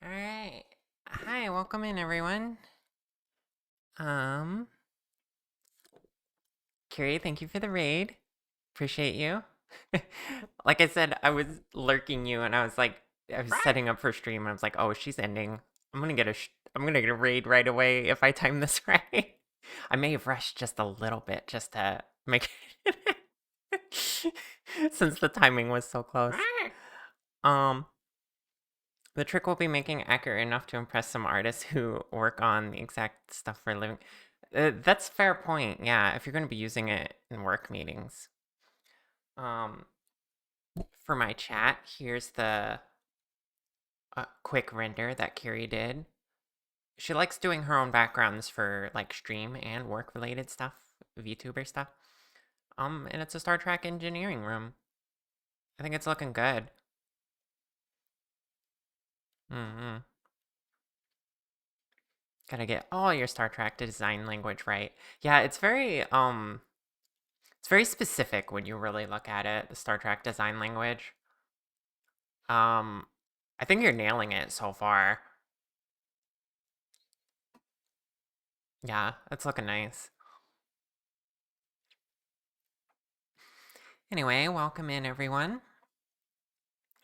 All right. Hi, welcome in everyone. Um, Carrie, thank you for the raid. Appreciate you. Like I said, I was lurking you and I was setting up for stream and I was like, "Oh, she's ending. I'm going to get a raid right away if I time this right." I may have rushed just a little bit just to make since the timing was so close. Um, The trick will be making accurate enough to impress some artists who work on the exact stuff for a living. That's a fair point. Yeah, if you're going to be using it in work meetings. Um, for my chat, here's the quick render that Kiri did. She likes doing her own backgrounds for like stream and work related stuff, VTuber stuff. And it's a Star Trek engineering room. I think it's looking good. Mm-hmm. Gotta get all your Star Trek design language right. Yeah, it's very specific when you really look at it, the Star Trek design language. Um, I think you're nailing it so far. Yeah, it's looking nice. Anyway, welcome in everyone.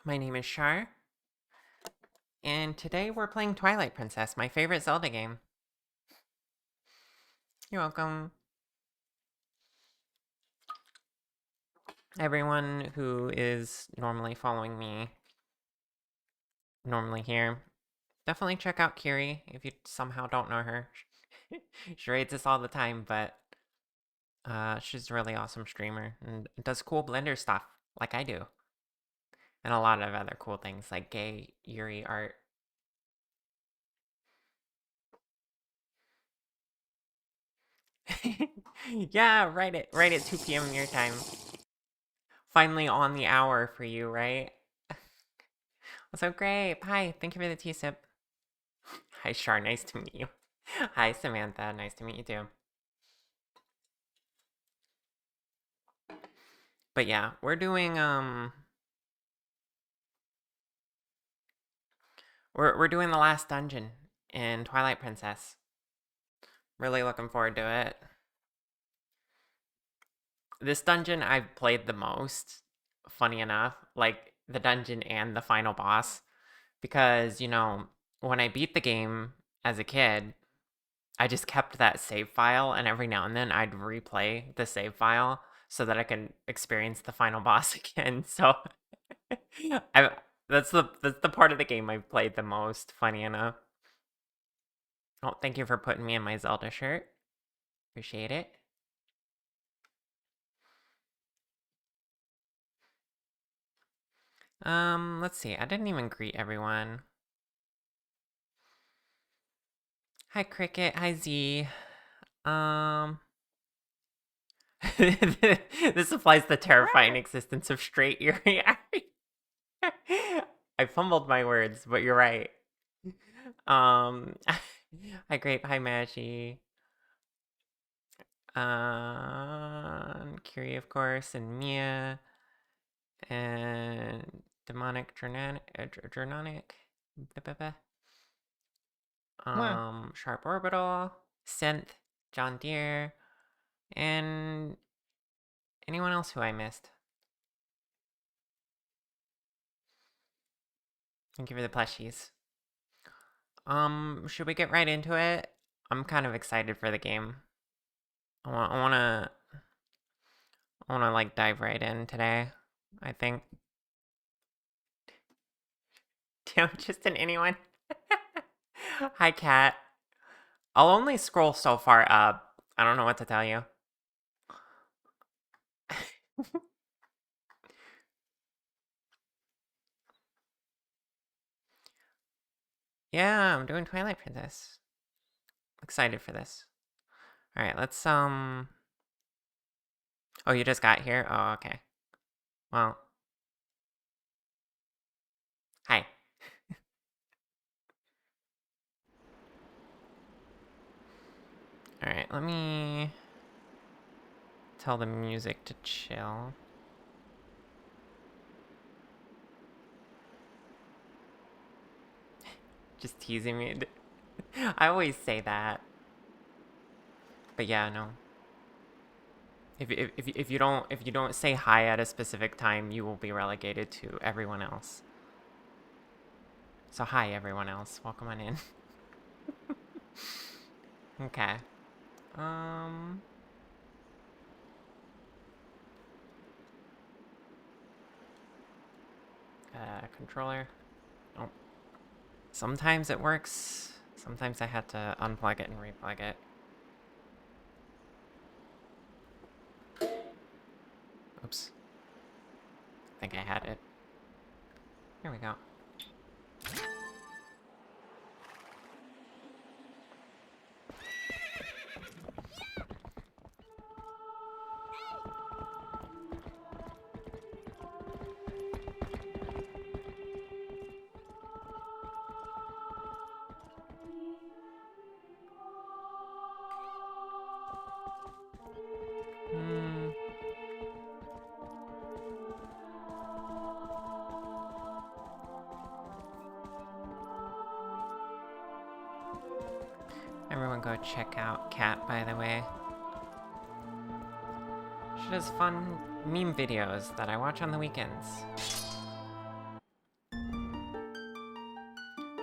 My name is Shar, and today we're playing Twilight Princess, my favorite Zelda game. You're welcome. Everyone who is normally following me, normally here, definitely check out Kiri if you somehow don't know her. She raids us all the time, but she's a really awesome streamer and does cool Blender stuff like I do. And a lot of other cool things like gay Yuri art. Yeah, right at 2 p.m. your time. Finally on the hour for you, right? So great. Hi, thank you for the tea sip. Hi, Shar, nice to meet you. Hi, Samantha, nice to meet you too. But yeah, we're doing the last dungeon in Twilight Princess. Really looking forward to it. This dungeon I've played the most, funny enough, like the dungeon and the final boss. Because, when I beat the game as a kid, I just kept that save file, and every now and then I'd replay the save file so that I can experience the final boss again. So I that's the part of the game I've played the most, funny enough. Oh, thank you for putting me in my Zelda shirt. Appreciate it. Let's see. I didn't even greet everyone. Hi Cricket, hi Z. Um This applies the terrifying existence of straight Yuri. I fumbled my words, but you're right. Hi Grape, hi Maggie. Curie, of course, and Mia, and Demonic Draconic. Sharp Orbital, Synth, John Deere, and anyone else who I missed. Thank you for the plushies. Should we get right into it? I'm kind of excited for the game. I wanna like dive right in today. I think. Damn, just an anyone. Hi, Cat. I'll only scroll so far up. I don't know what to tell you. Yeah, I'm doing Twilight Princess. Excited for this. All right, let's Oh, you just got here. Oh, okay. Well, hi. All right, let me tell the music to chill. Just teasing me. I always say that. But yeah, no. If you don't say hi at a specific time, you will be relegated to everyone else. So hi everyone else. Welcome on in. Okay. Controller. Oh. Sometimes it works. Sometimes I had to unplug it and replug it. Oops. I think I had it. Here we go. Everyone go check out Cat, by the way. She does fun meme videos that I watch on the weekends.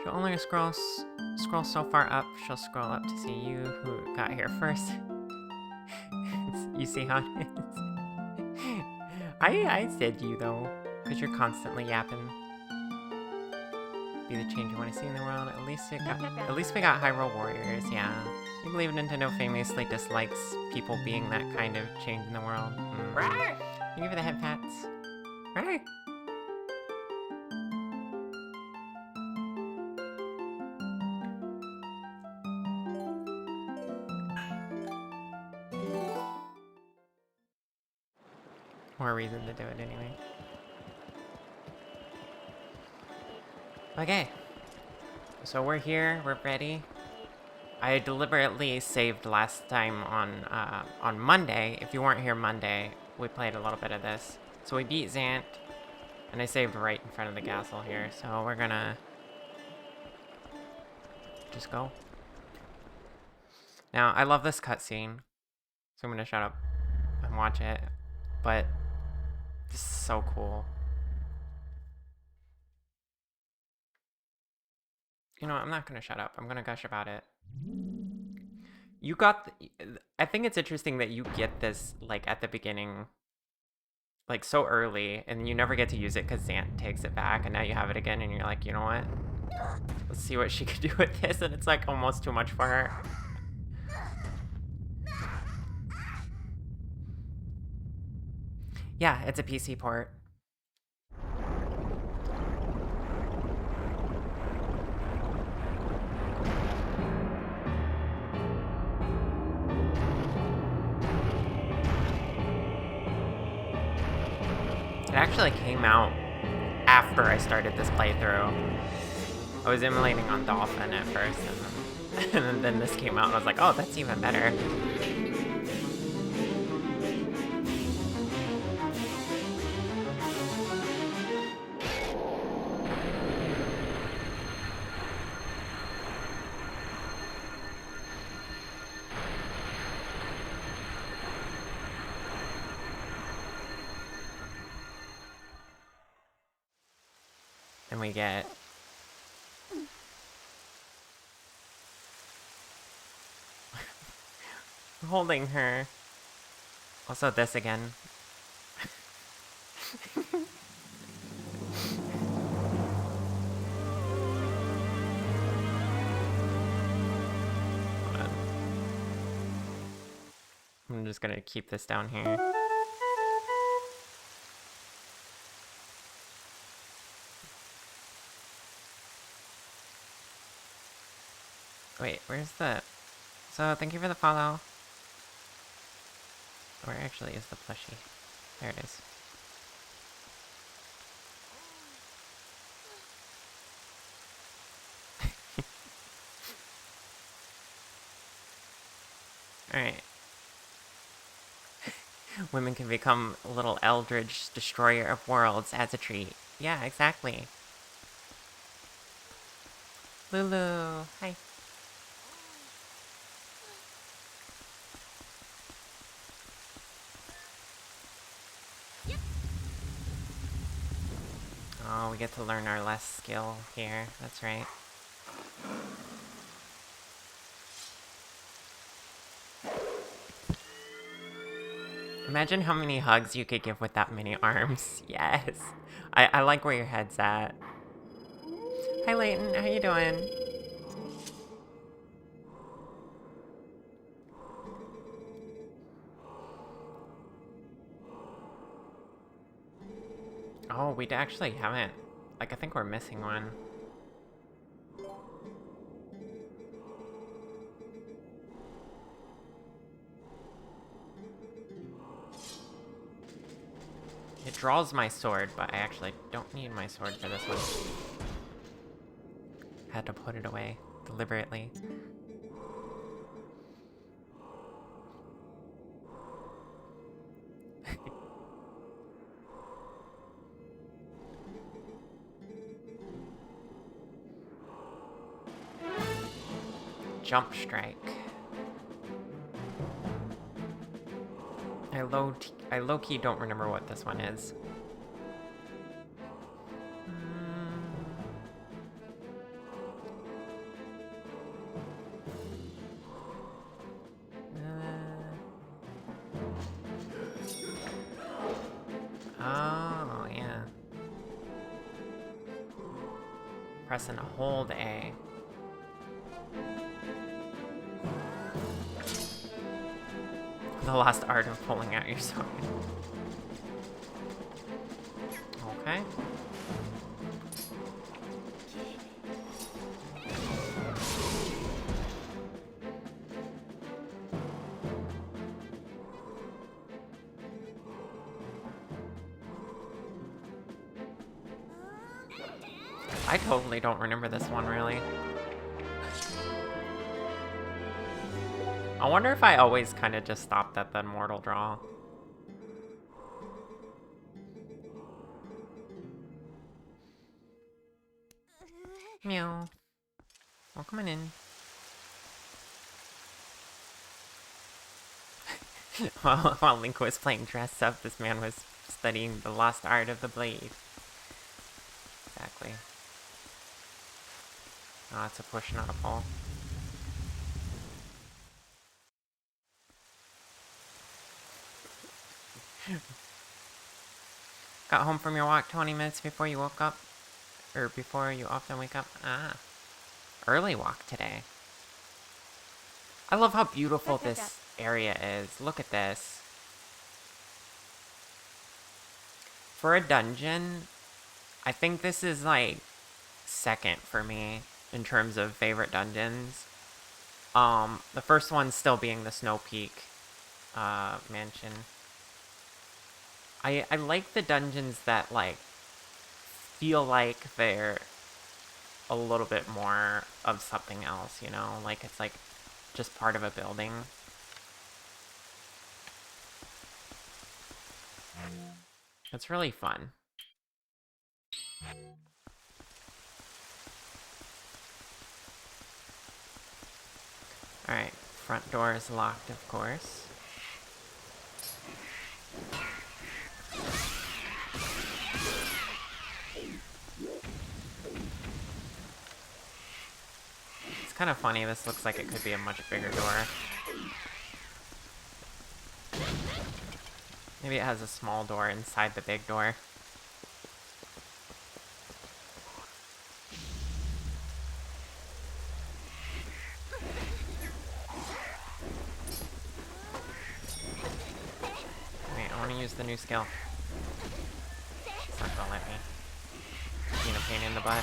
She'll only scroll so far up, she'll scroll up to see you who got here first. You see how it is? I said you though, because you're constantly yapping. Be the change you want to see in the world. At least we got Hyrule Warriors, yeah. You believe Nintendo famously dislikes people being that kind of change in the world. You give her the head pats. More reason to do it anyway. Okay. So we're here, we're ready. I deliberately saved last time on Monday. If you weren't here Monday, we played a little bit of this. So we beat Zant, and I saved right in front of the castle here. So we're gonna just go. Now, I love this cutscene, so I'm gonna shut up and watch it. But this is so cool. You know what, I'm not gonna shut up. I'm gonna gush about it. You got... I think it's interesting that you get this, like, at the beginning, like, so early, and you never get to use it because Zant takes it back, and now you have it again, and you're like, you know what? Let's see what she could do with this, and it's, like, almost too much for her. Yeah, it's a PC port. It actually came out after I started this playthrough. I was emulating on Dolphin at first, and then this came out, and I was like, oh, that's even better. And we get... holding her. Also this again. I'm just gonna keep this down here. Wait, where's the... So, thank you for the follow. Where actually is the plushie? There it is. Alright. Women can become a little eldritch destroyer of worlds as a treat. Yeah, exactly. Lulu, hi. Oh, we get to learn our last skill here. That's right. Imagine how many hugs you could give with that many arms. Yes. I like where your head's at. Hi, Layton. How you doing? Oh, we actually haven't. Like, I think we're missing one. It draws my sword, but I actually don't need my sword for this one. Had to put it away deliberately. Jump strike. I low-key don't remember what this one is. Oh, yeah. Press and hold A. The lost art of pulling out your sword. Okay. I totally don't remember this one, really. I wonder if I always kind of just stopped at the mortal draw. Meow. Oh, coming in. While Link was playing dress up, this man was studying the lost art of the blade. Exactly. Oh, it's a push, not a pull. Got home from your walk 20 minutes before you woke up? Or before you often wake up? Ah. Early walk today. I love how beautiful this area is. Look at this. For a dungeon, I think this is like second for me in terms of favorite dungeons. The first one still being the Snow Peak mansion. I like the dungeons that like feel like they're a little bit more of something else, you know? Like it's like just part of a building. It's really fun. Alright, front door is locked, of course. It's kind of funny, this looks like it could be a much bigger door. Maybe it has a small door inside the big door. Wait, I want to use the new skill. It's not gonna let me. Being a pain in the butt.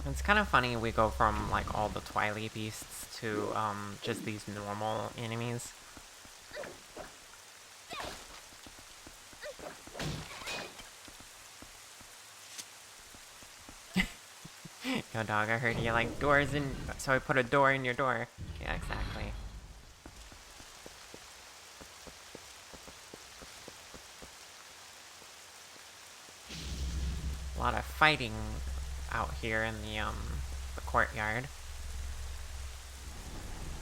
It's kind of funny we go from like all the Twilight beasts to just these normal enemies. Yo, dog, I heard you like doors in, so I put a door in your door. Yeah, exactly. A lot of fighting out here in the courtyard.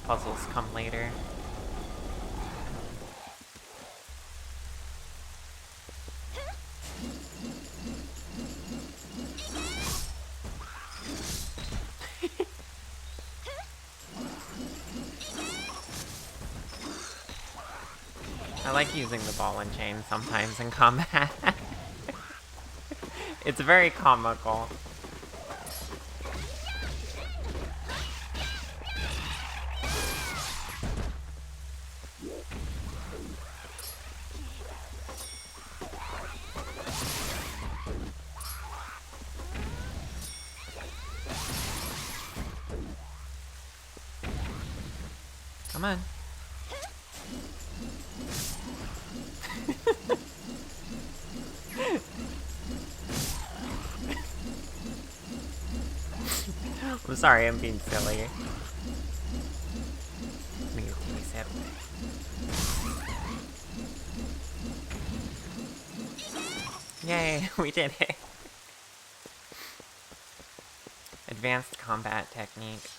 Puzzles come later. I like using the ball and chain sometimes in combat. It's very comical. Come on. I'm sorry, I'm being silly. Me too, sip. Yay, we did it. Advanced combat technique.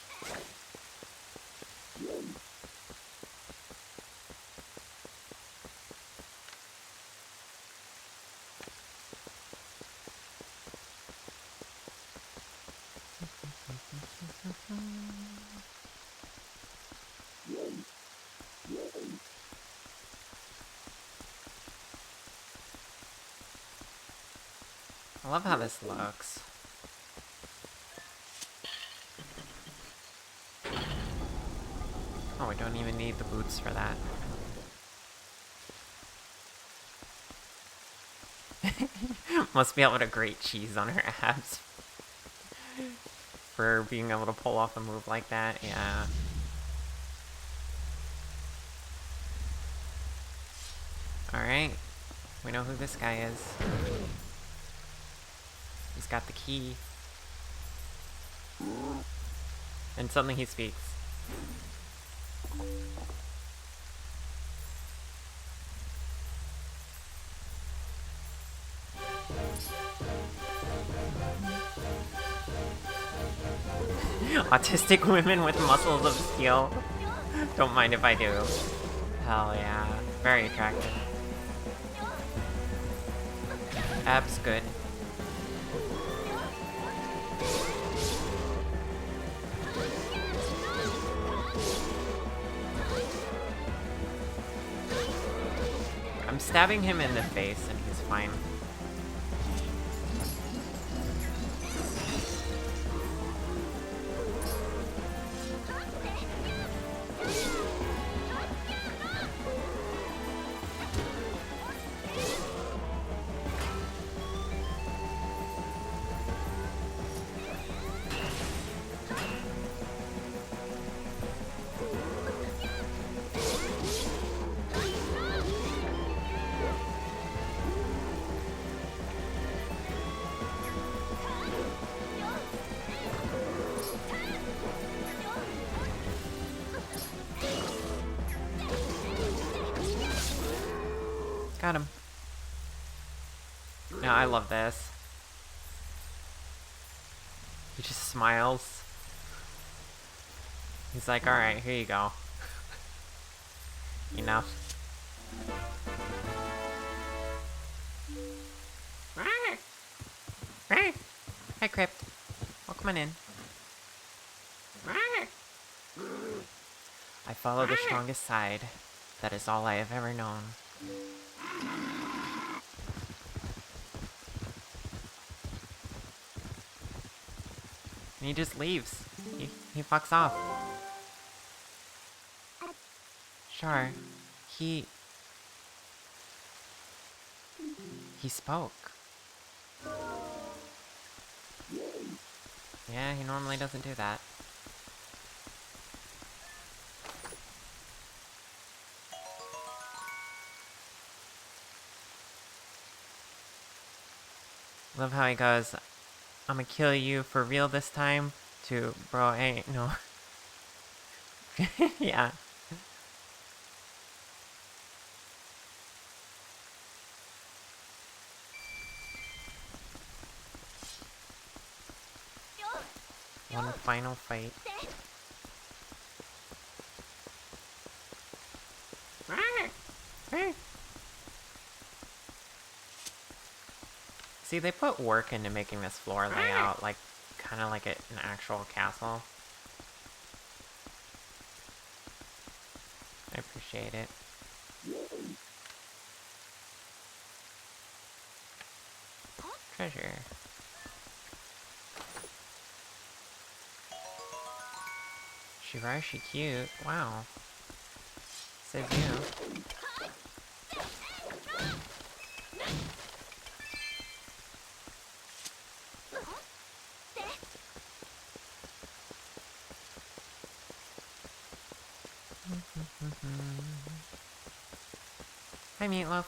I love how this looks. Oh, we don't even need the boots for that. Must be able to grate cheese on her abs. For being able to pull off a move like that, yeah. Alright. We know who this guy is. He's got the key. And suddenly he speaks. Autistic women with muscles of steel. Don't mind if I do. Hell yeah. Very attractive. Abs good. I'm stabbing him in the face and he's fine. Got him. No, I love this. He just smiles. He's like, alright, here you go. Enough. Hi, Crypt. Welcome on in. I follow the strongest side. That is all I have ever known. And he just leaves. He fucks off. Sure. He spoke. Yeah, he normally doesn't do that. Love how he goes, I'ma kill you for real this time. To bro, ain't no. Yeah. One final fight. See, they put work into making this floor layout, like, kind of like an actual castle. I appreciate it. Treasure. Shirai, she cute. Wow. Says you. Hi, Meatloaf.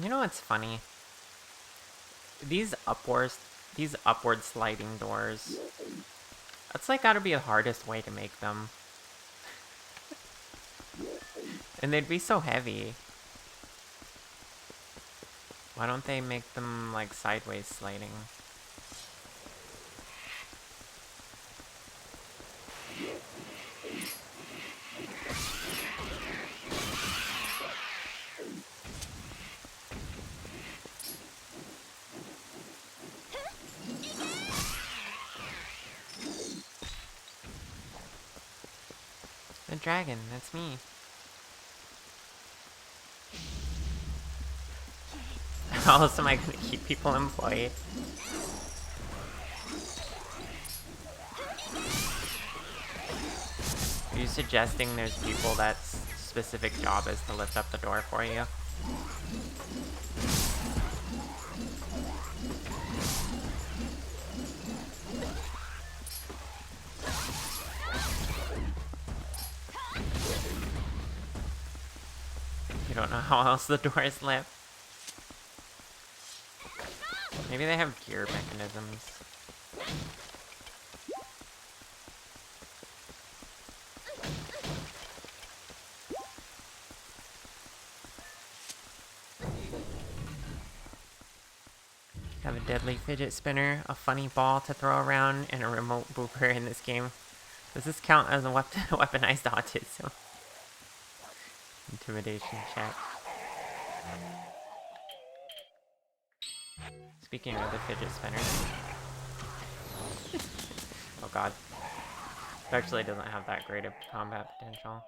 You know what's funny? These upward sliding doors. That's like gotta be the hardest way to make them. And they'd be so heavy. Why don't they make them like sideways sliding? The dragon, that's me. How else am I gonna keep people employed? Are you suggesting there's people that's specific job is to lift up the door for you? You don't know how else the doors lift? Maybe they have gear mechanisms. Have a deadly fidget spinner, a funny ball to throw around, and a remote booper in this game. Does this count as a weaponized autism? Intimidation check. Speaking of the fidget spinner. Oh god. It actually doesn't have that great of combat potential.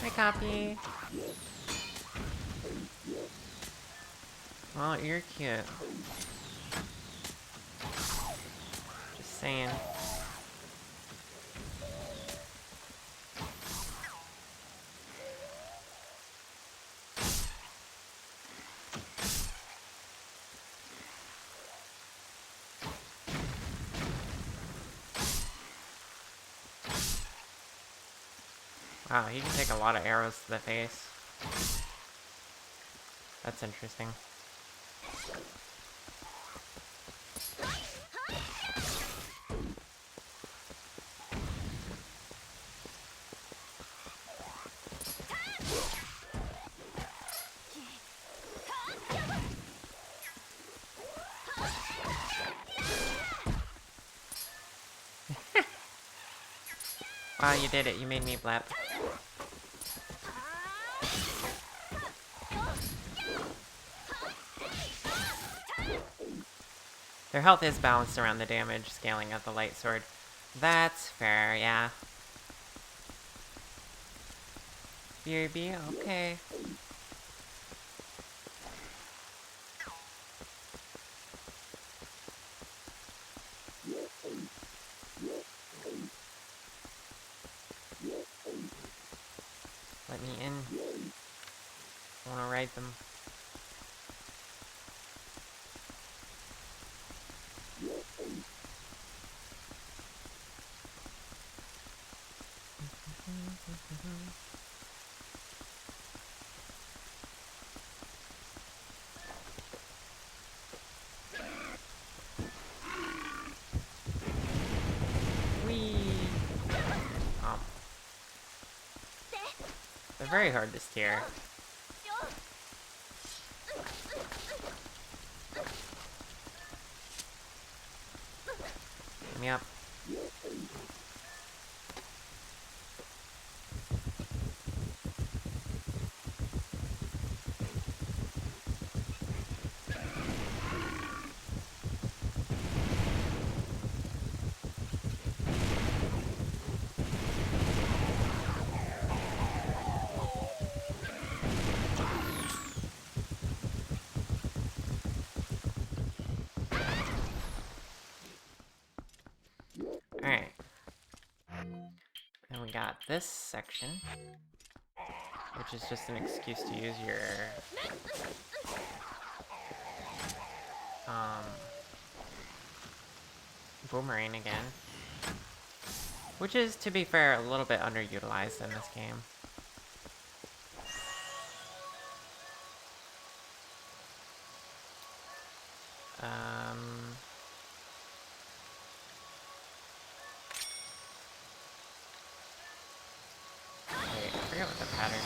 Hi, Copy. Well, you're cute. Just saying. Wow, he can take a lot of arrows to the face. That's interesting. Wow, you did it. You made me blap. Their health is balanced around the damage scaling of the light sword. That's fair, yeah. BRB, okay. Let me in. I wanna ride them. They're very hard to steer. Let me up. Alright. And we got this section, which is just an excuse to use your boomerang again. Which is, to be fair, a little bit underutilized in this game. Wait, I forget what the pattern is.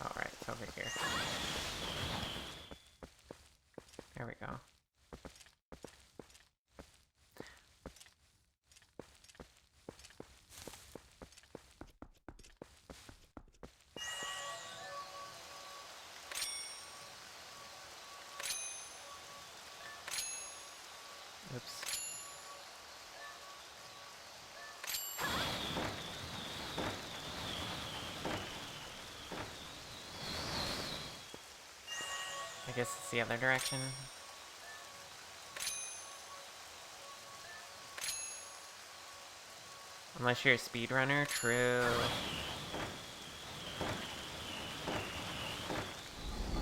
Oh, right, it's over here. There we go. Oops. I guess it's the other direction. Unless you're a speedrunner, true.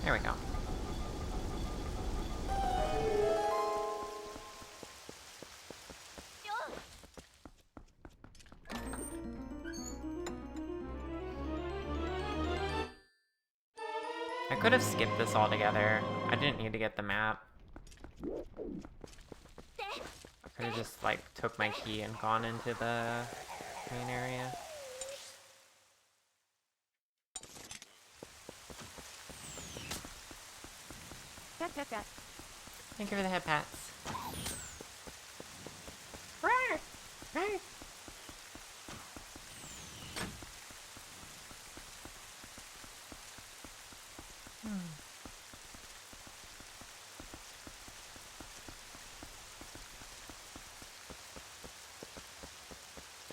There we go. I could have skipped this altogether. I didn't need to get the map. I could have just, like, took my key and gone into the main area. Thank you for the head pats.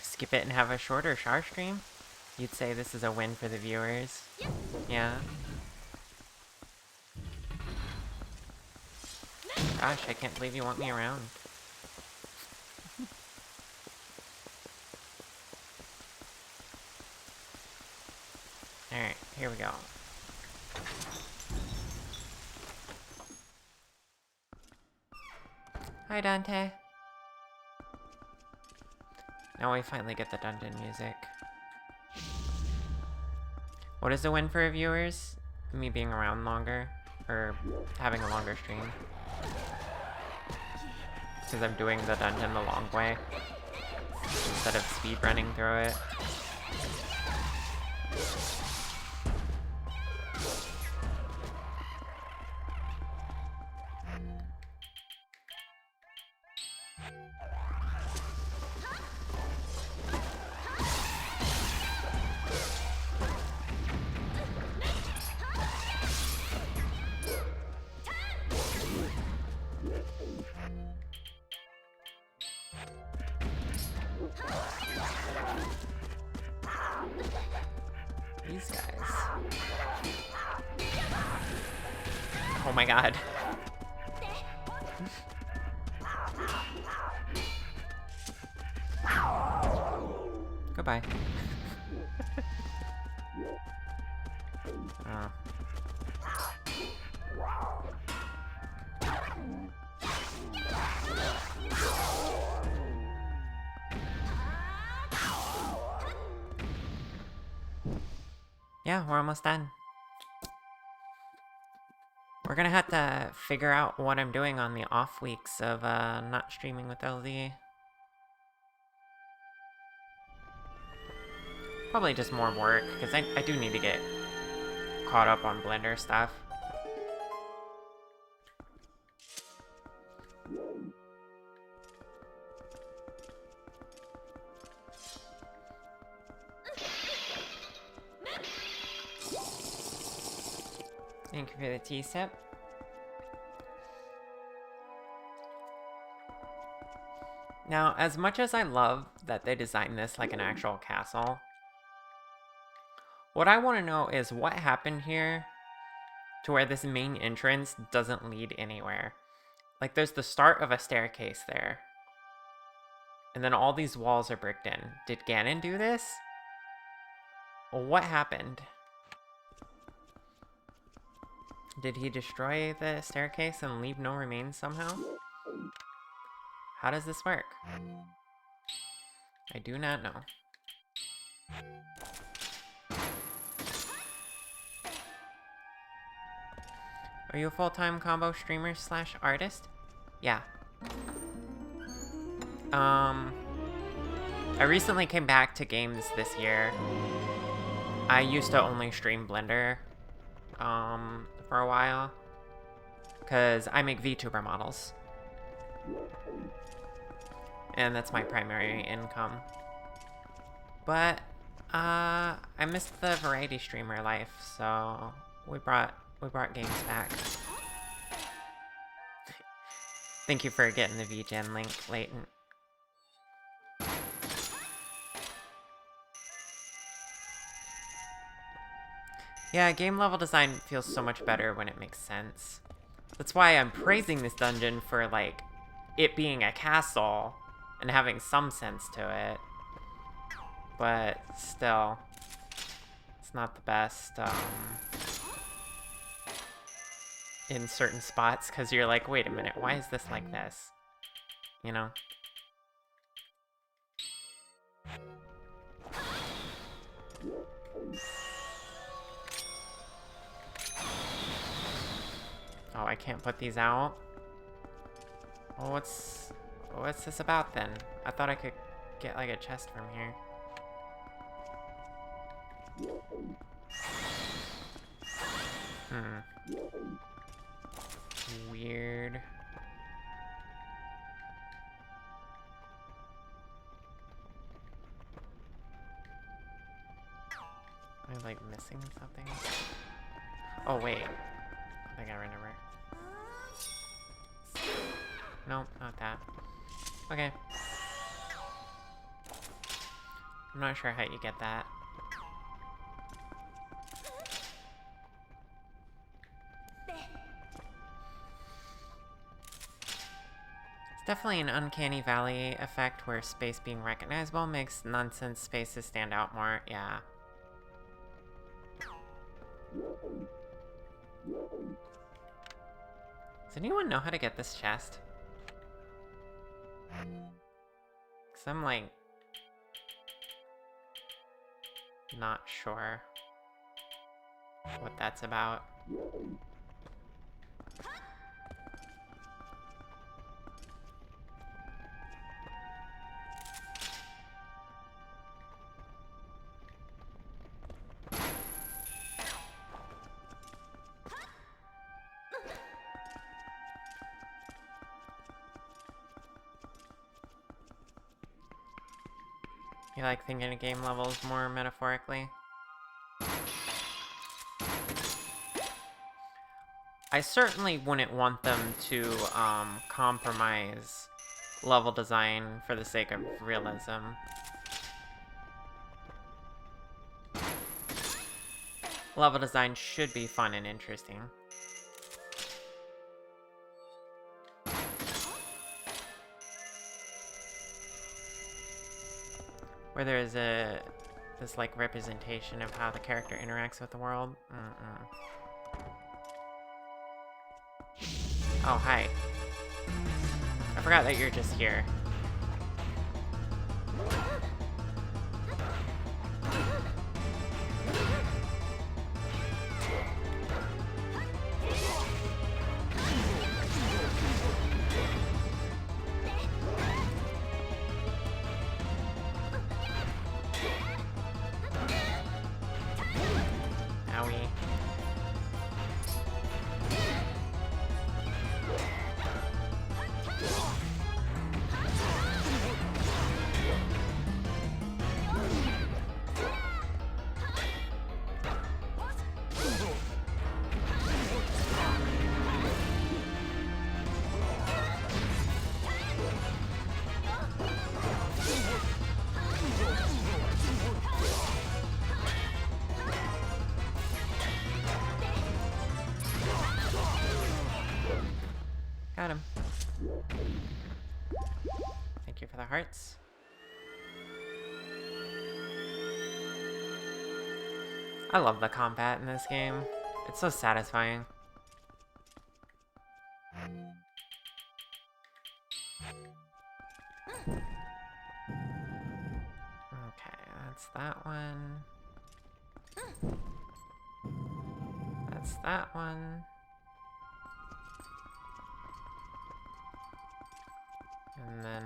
Skip it and have a shorter Char stream? You'd say this is a win for the viewers. Yeah. Gosh, I can't believe you want me around. Alright, here we go. Hi, Dante. Now we finally get the dungeon music. What is the win for viewers? Me being around longer? Or having a longer stream? Because I'm doing the dungeon the long way instead of speed running through it. These guys. Oh my god. Goodbye. Yeah, we're almost done. We're gonna have to figure out what I'm doing on the off weeks of not streaming with LZ. Probably just more work, because I do need to get caught up on Blender stuff. Thank you for the tea sip. Now, as much as I love that they designed this like an actual castle, what I want to know is what happened here to where this main entrance doesn't lead anywhere. Like, there's the start of a staircase there. And then all these walls are bricked in. Did Ganon do this? Well, what happened? Did he destroy the staircase and leave no remains somehow? How does this work? I do not know. Are you a full-time combo streamer slash artist? Yeah. I recently came back to games this year. I used to only stream Blender, for a while. Because I make VTuber models. And that's my primary income. But, I missed the variety streamer life, so we brought games back. Thank you for getting the VGen link, Leighton. Yeah, game level design feels so much better when it makes sense. That's why I'm praising this dungeon for, like, it being a castle and having some sense to it. But still, it's not the best, in certain spots, because you're like, wait a minute, why is this like this? You know? Oh, I can't put these out? Well, what's this about then? I thought I could get like a chest from here. Weird. Am I like missing something? Oh wait. I think I remember. Nope, not that. Okay. I'm not sure how you get that. It's definitely an uncanny valley effect where space being recognizable makes nonsense spaces stand out more. Yeah. Does anyone know how to get this chest? Because I'm like not sure what that's about. You like thinking of game levels more metaphorically? I certainly wouldn't want them to compromise level design for the sake of realism. Level design should be fun and interesting. Where there is this like representation of how the character interacts with the world. Oh, hi. I forgot that you're just here. for the hearts. I love the combat in this game. It's so satisfying. Okay, that's that one. That's that one. And then...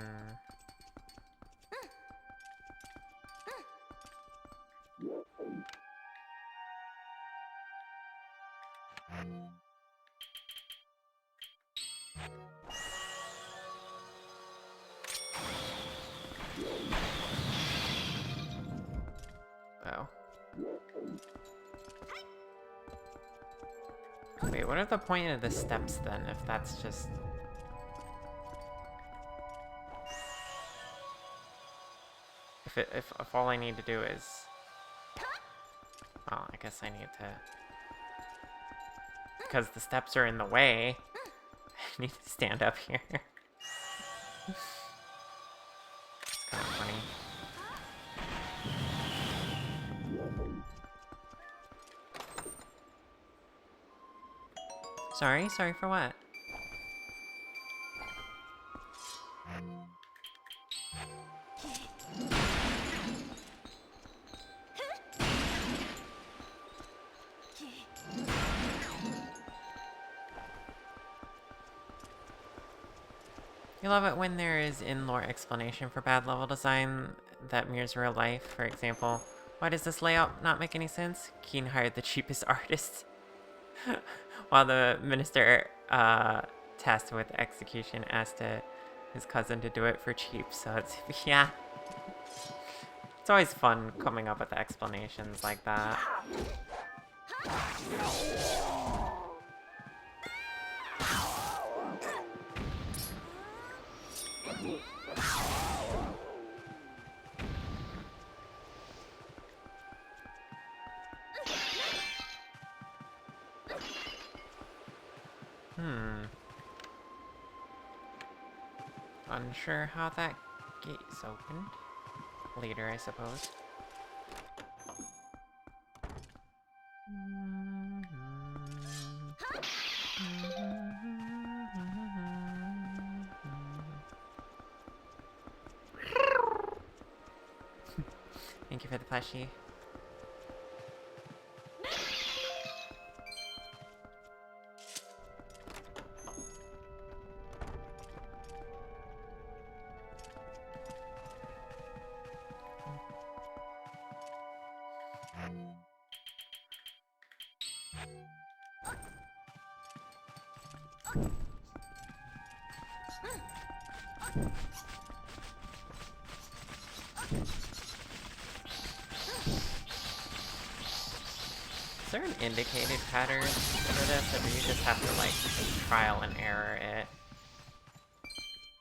Oh. Wait, what are the point of the steps then, if that's just... If all I need to do is... Well, I guess I need to... Because the steps are in the way, I need to stand up here. It's kind of funny. Sorry for what? You love it when there is in-lore explanation for bad level design that mirrors real life. For example, why does this layout not make any sense? Keen hired the cheapest artist. While the minister tasked with execution asked his cousin to do it for cheap, so it's... yeah. It's always fun coming up with explanations like that. Unsure how that gate is opened. Later, I suppose. Thank you for the plushie. Is there an indicated pattern for this, or do you just have to, like, trial and error it?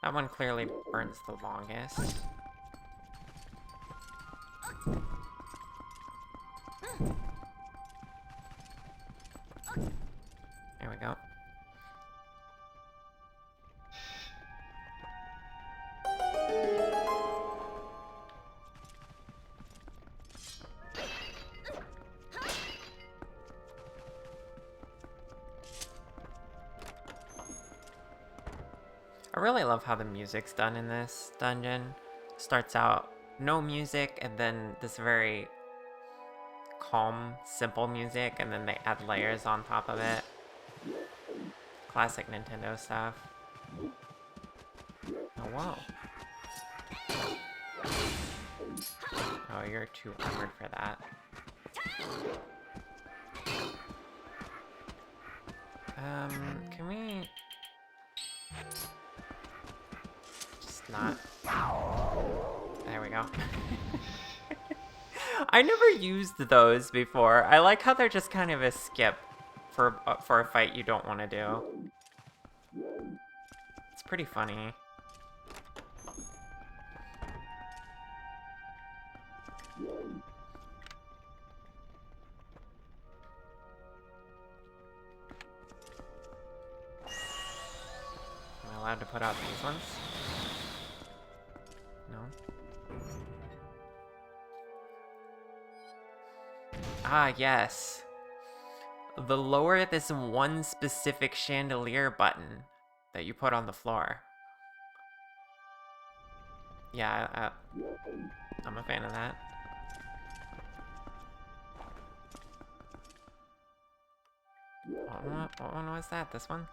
That one clearly burns the longest. There we go. I really love how the music's done in this dungeon. Starts out no music, and then this very calm, simple music, and then they add layers on top of it. Classic Nintendo stuff. Oh, whoa. Oh, you're too armored for that. Can we... not. There we go. I never used those before. I like how they're just kind of a skip for a fight you don't want to do. It's pretty funny. Am I allowed to put out these ones? Ah, yes. The lower this one specific chandelier button that you put on the floor. Yeah, I'm a fan of that. What one was that? This one?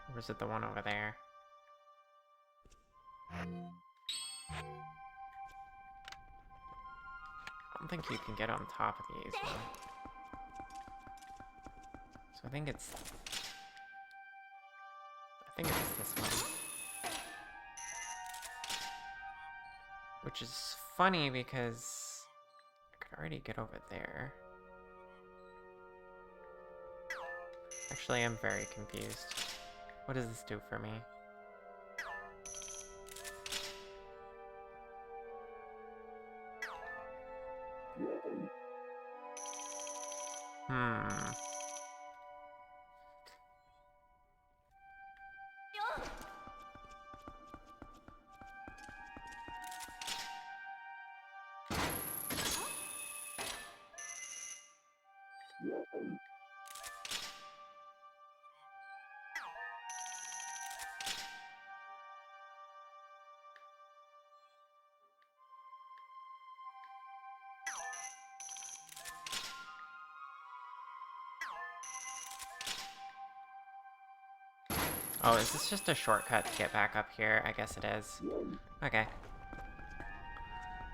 Or was it the one over there? I don't think you can get on top of these, though. So I think it's this one. Which is funny because I could already get over there. Actually, I'm very confused. What does this do for me? Oh, is this just a shortcut to get back up here? I guess it is. Okay.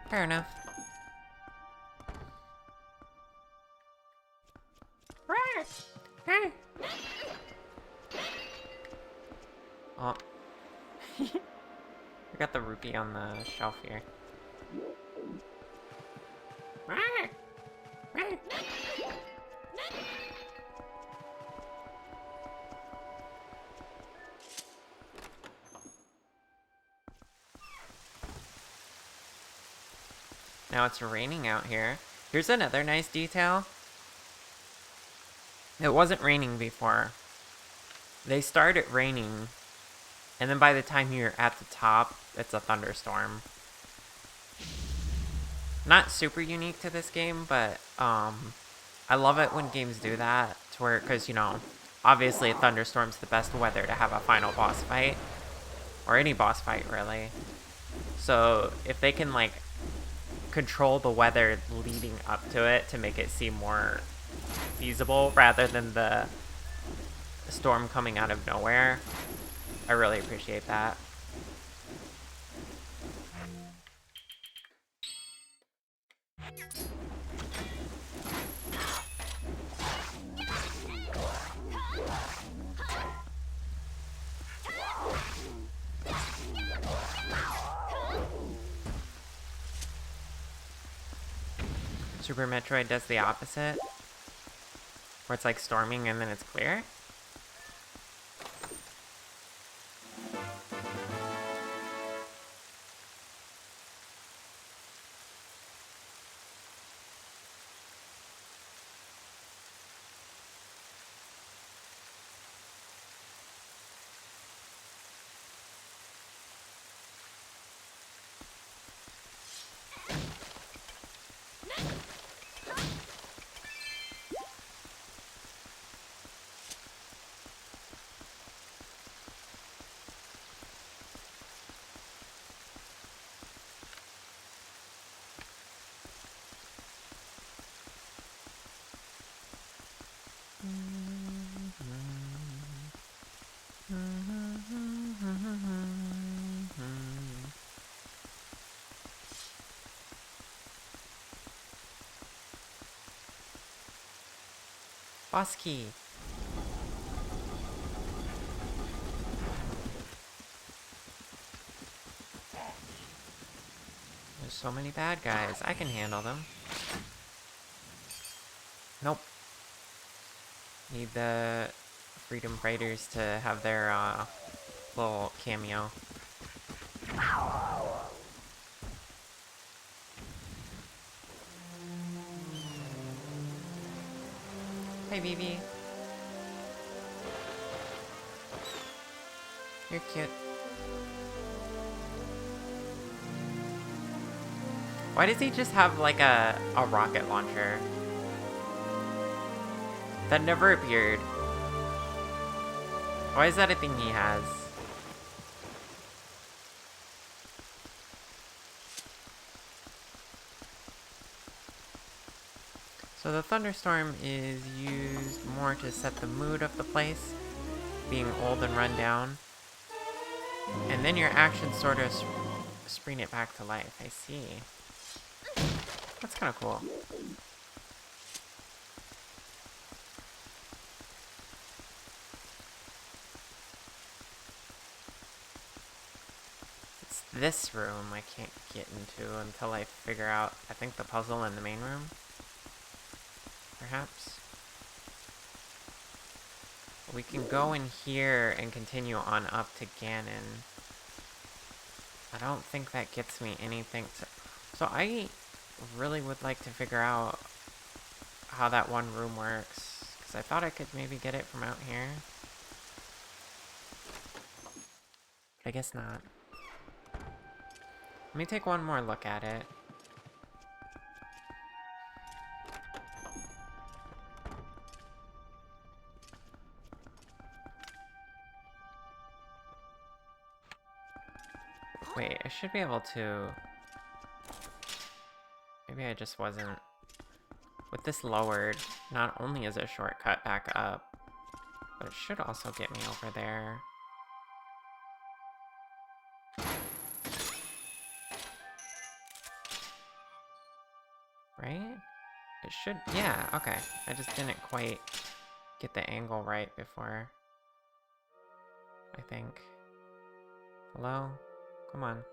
Fair enough. Oh. I got the rupee on the shelf here. Now it's raining out here. Here's another nice detail. It wasn't raining before. They started raining, and then by the time you're at the top, it's a thunderstorm. Not super unique to this game, but I love it when games do that, to where, because, you know, obviously a thunderstorm's the best weather to have a final boss fight, or any boss fight, really. So if they can, like, control the weather leading up to it to make it seem more feasible rather than the storm coming out of nowhere, I really appreciate that. Super Metroid does the opposite, where it's like storming and then it's clear. Boss key. There's so many bad guys. I can handle them. Nope. Need the Freedom Fighters to have their little cameo. Hey, BB. You're cute. Why does he just have like a rocket launcher? That never appeared. Why is that a thing he has? So the thunderstorm is used more to set the mood of the place, being old and run down. And then your actions sort of spring it back to life. I see. That's kind of cool. It's this room I can't get into until I figure out, I think, the puzzle in the main room. Perhaps. We can go in here and continue on up to Ganon. I don't think that gets me anything. So I really would like to figure out how that one room works, because I thought I could maybe get it from out here. But I guess not. Let me take one more look at it. Wait, I should be able to... Maybe I just wasn't... With this lowered, not only is it a shortcut back up, but it should also get me over there. Right? It should... Yeah, okay. I just didn't quite get the angle right before. I think. Hello? Come on.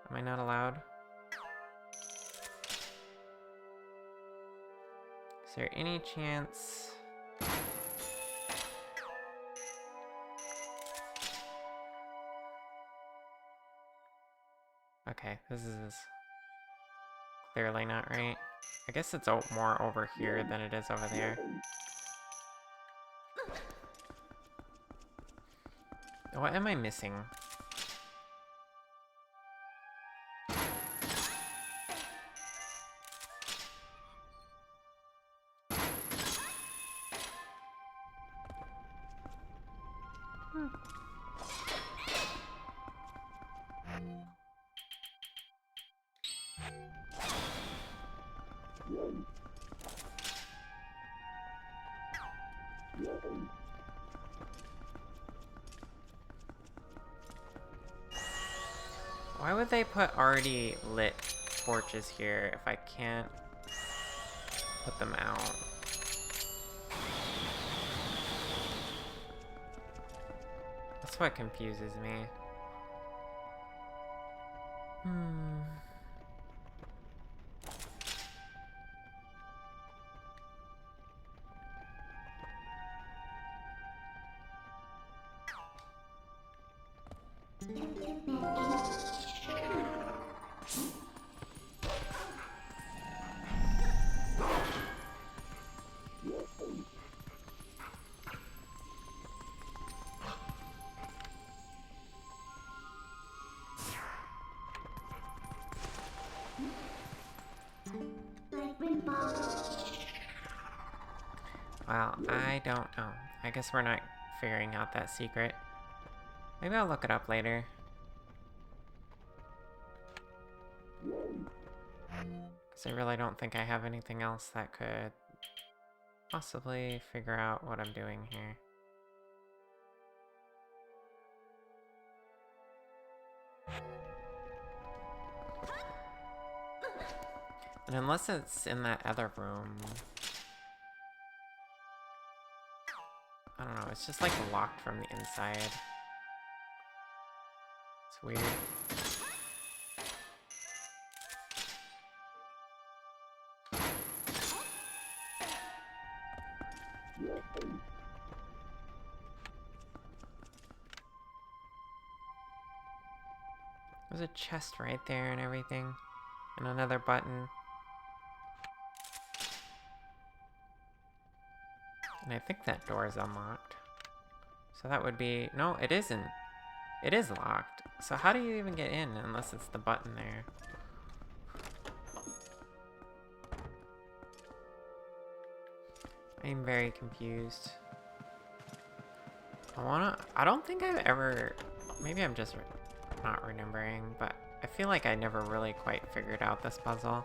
Am I not allowed? Is there any chance... Okay, this is clearly not right. I guess it's more over here than it is over there. What am I missing? Why would they put already lit torches here if I can't put them out? That's what confuses me. Well, I don't know. I guess we're not figuring out that secret. Maybe I'll look it up later. Because I really don't think I have anything else that could possibly figure out what I'm doing here. And unless it's in that other room... I don't know, it's just like locked from the inside. It's weird. There's a chest right there and everything. And another button. And I think that door is unlocked. So that would be... No, it isn't. It is locked. So how do you even get in unless it's the button there? I'm very confused. I don't think I've ever, maybe I'm just not remembering, but I feel like I never really quite figured out this puzzle.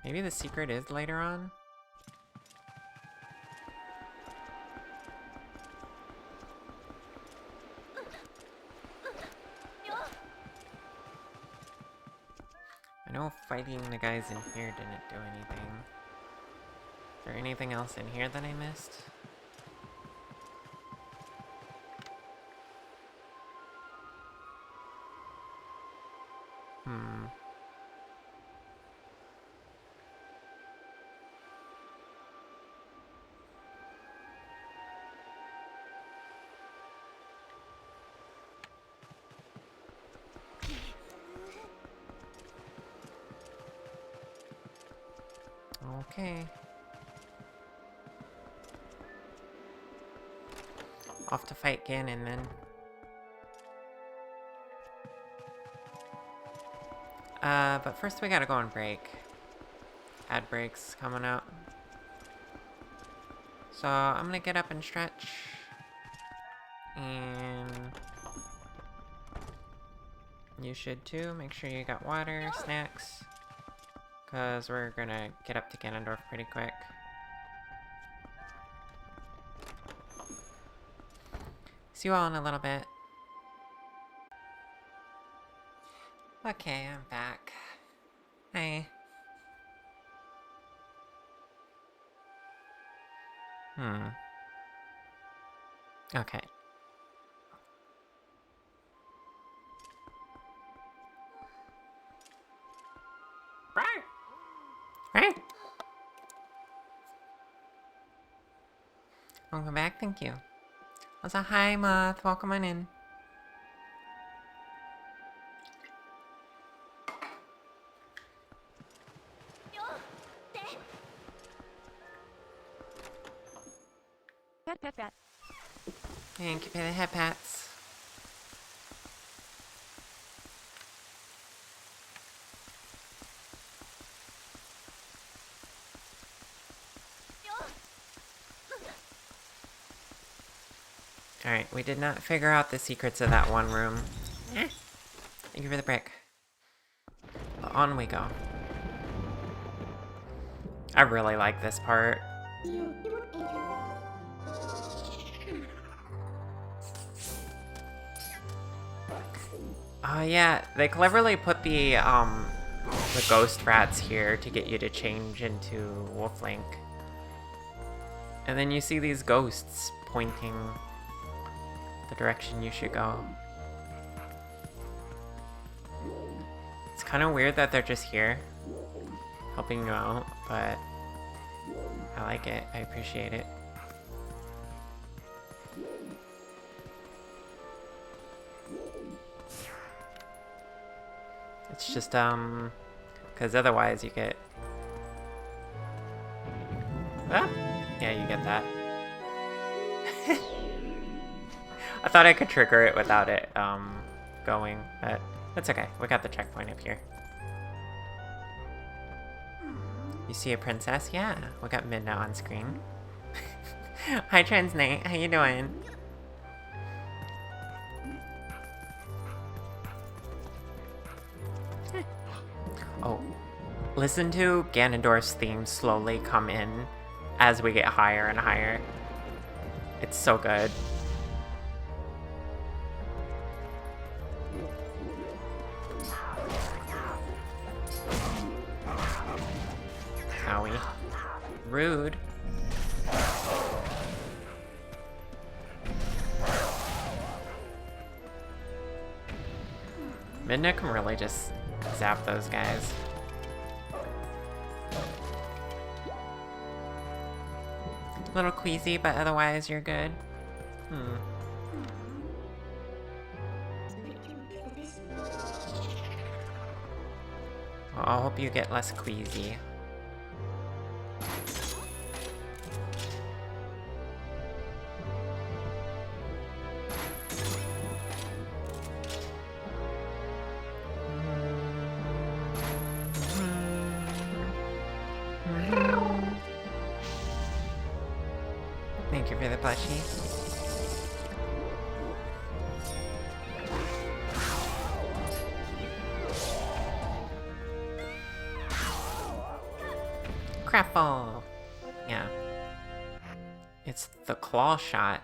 Maybe the secret is later on? I know fighting the guys in here didn't do anything. Is there anything else in here that I missed? Okay. Off to fight Ganon then. But first we gotta go on break. Ad breaks coming up. So I'm gonna get up and stretch. And you should too. Make sure you got water, snacks. Because we're gonna get up to Ganondorf pretty quick. See you all in a little bit. Okay, I'm back. Hi. Okay. Right. Welcome back, thank you. Also, hi, Moth. Welcome on in. Pat. Thank you for the head pats. Alright, we did not figure out the secrets of that one room. Thank you for the brick. But on we go. I really like this part. Yeah, they cleverly put the ghost rats here to get you to change into Wolf Link. And then you see these ghosts pointing the direction you should go. It's kind of weird that they're just here, helping you out, but I like it. I appreciate it. It's just, because otherwise you get... Ah! Yeah, you get that. I thought I could trigger it without it, going, but that's okay. We got the checkpoint up here. You see a princess? Yeah, we got Midna on screen. Hi, Transnate. How you doing? Oh, listen to Ganondorf's theme slowly come in as we get higher and higher. It's so good. Owie. Rude. Midna can really just zap those guys. A little queasy, but otherwise you're good. Well, I hope you get less queasy. Thank you for the plushie. Crapple! Yeah. It's the claw shot.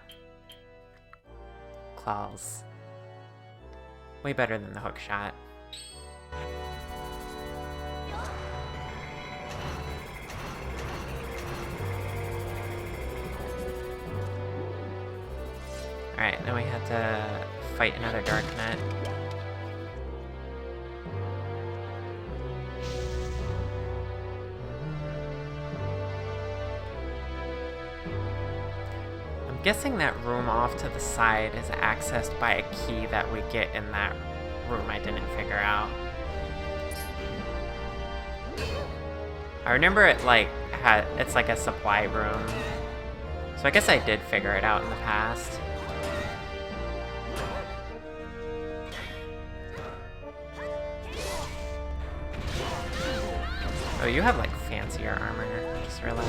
Claws. Way better than the hook shot. Alright, then we had to fight another Dark Net. I'm guessing that room off to the side is accessed by a key that we get in that room I didn't figure out. I remember it like it's like a supply room. So I guess I did figure it out in the past. Oh, you have like fancier armor, I just realized.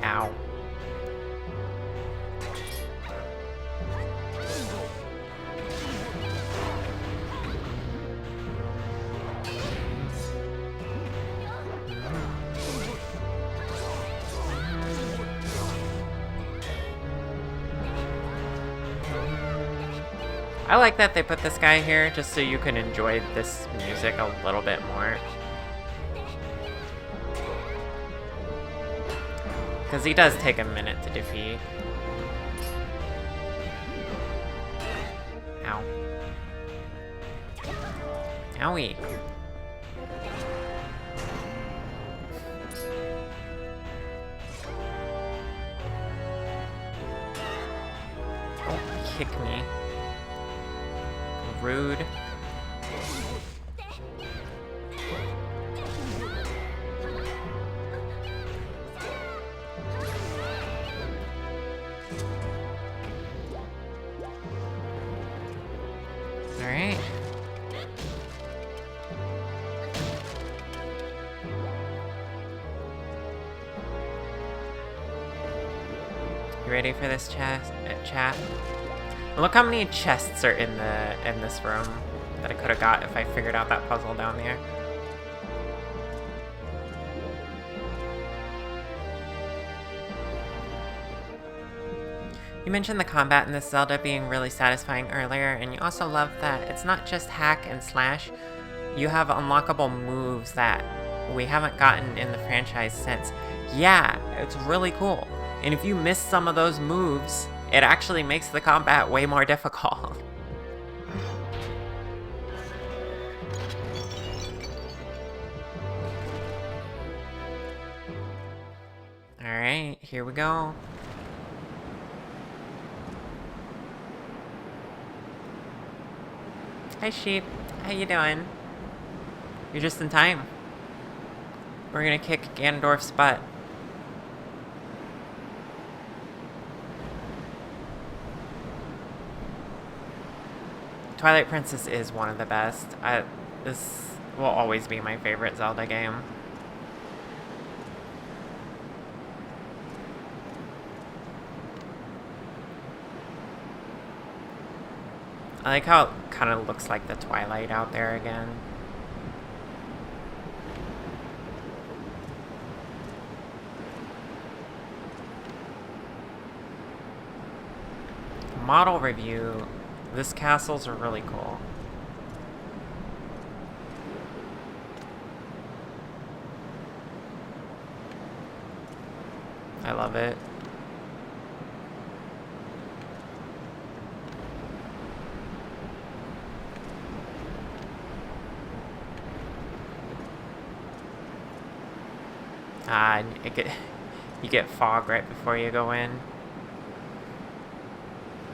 Ow. I like that they put this guy here just so you can enjoy this music a little bit more. Because he does take a minute to defeat. Ow. Owie. Don't kick me. Rude. Alright. You ready for this chat? Look how many chests are in this room that I could have got if I figured out that puzzle down there. You mentioned the combat in this Zelda being really satisfying earlier, and you also love that it's not just hack and slash. You have unlockable moves that we haven't gotten in the franchise since. Yeah, it's really cool. And if you miss some of those moves, it actually makes the combat way more difficult. Alright, here we go. Hi sheep, how you doing? You're just in time. We're gonna kick Ganondorf's butt. Twilight Princess is one of the best. This will always be my favorite Zelda game. I like how it kind of looks like the Twilight out there again. Model review. This castle's really cool. I love it. You get fog right before you go in,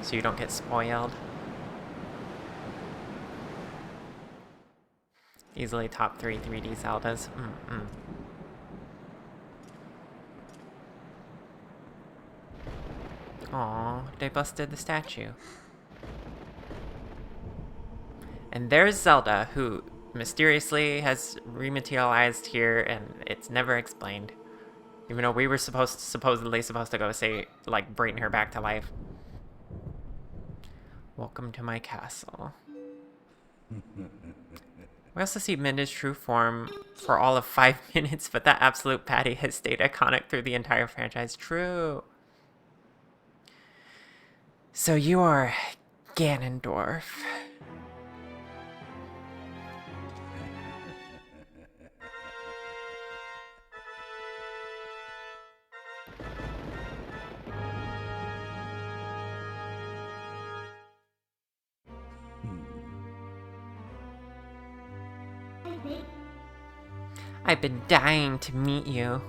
so you don't get spoiled. Easily top 3 3D Zeldas. Aw, they busted the statue. And there's Zelda, who mysteriously has rematerialized here, and it's never explained. Even though we were supposedly supposed to go say, like, bring her back to life. Welcome to my castle. We also see Minda's true form for all of 5 minutes, but that absolute patty has stayed iconic through the entire franchise. True. So you are Ganondorf. I've been dying to meet you.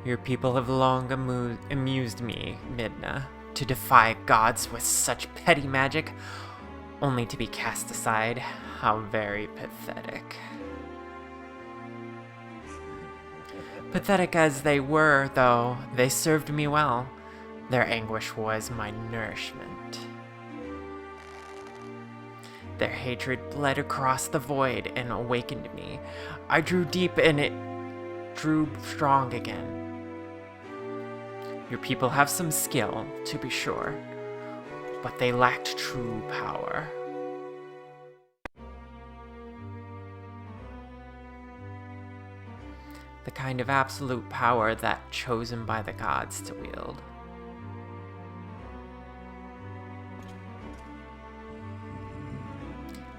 Your people have long amused me, Midna. To defy gods with such petty magic, only to be cast aside. How very pathetic. Pathetic as they were, though, they served me well. Their anguish was my nourishment. Their hatred bled across the void and awakened me. I drew deep and it drew strong again. Your people have some skill, to be sure, but they lacked true power. The kind of absolute power that chosen by the gods to wield.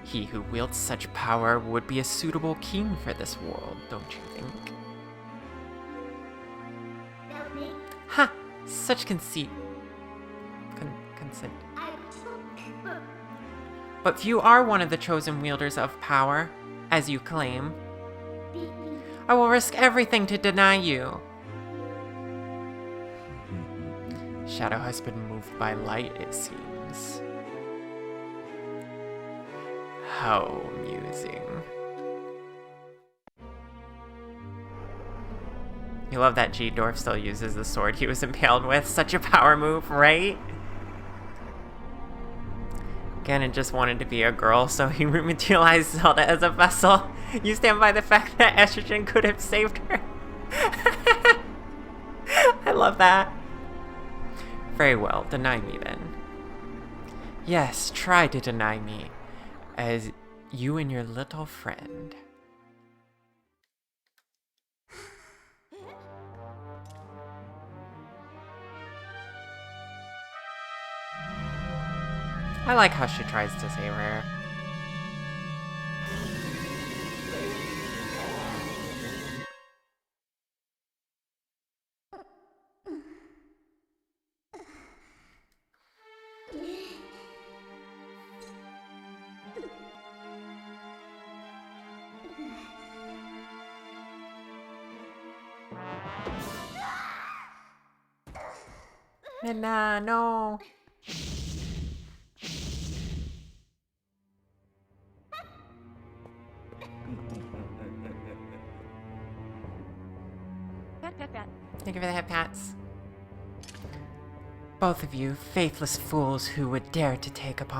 He who wields such power would be a suitable king for this world, don't you think? Ha! Such conceit. Consent. But few are one of the chosen wielders of power, as you claim. I will risk everything to deny you. Shadow has been moved by light, it seems. How amusing. You love that G-Dwarf still uses the sword he was impaled with. Such a power move, right? Ganon just wanted to be a girl, so he rematerialized Zelda as a vessel. You stand by the fact that estrogen could have saved her. I love that. Very well, deny me then. Yes, try to deny me. As you and your little friend. I like how she tries to save her. Midna, no. Thank you for the head pats. Both of you, faithless fools who would dare to take up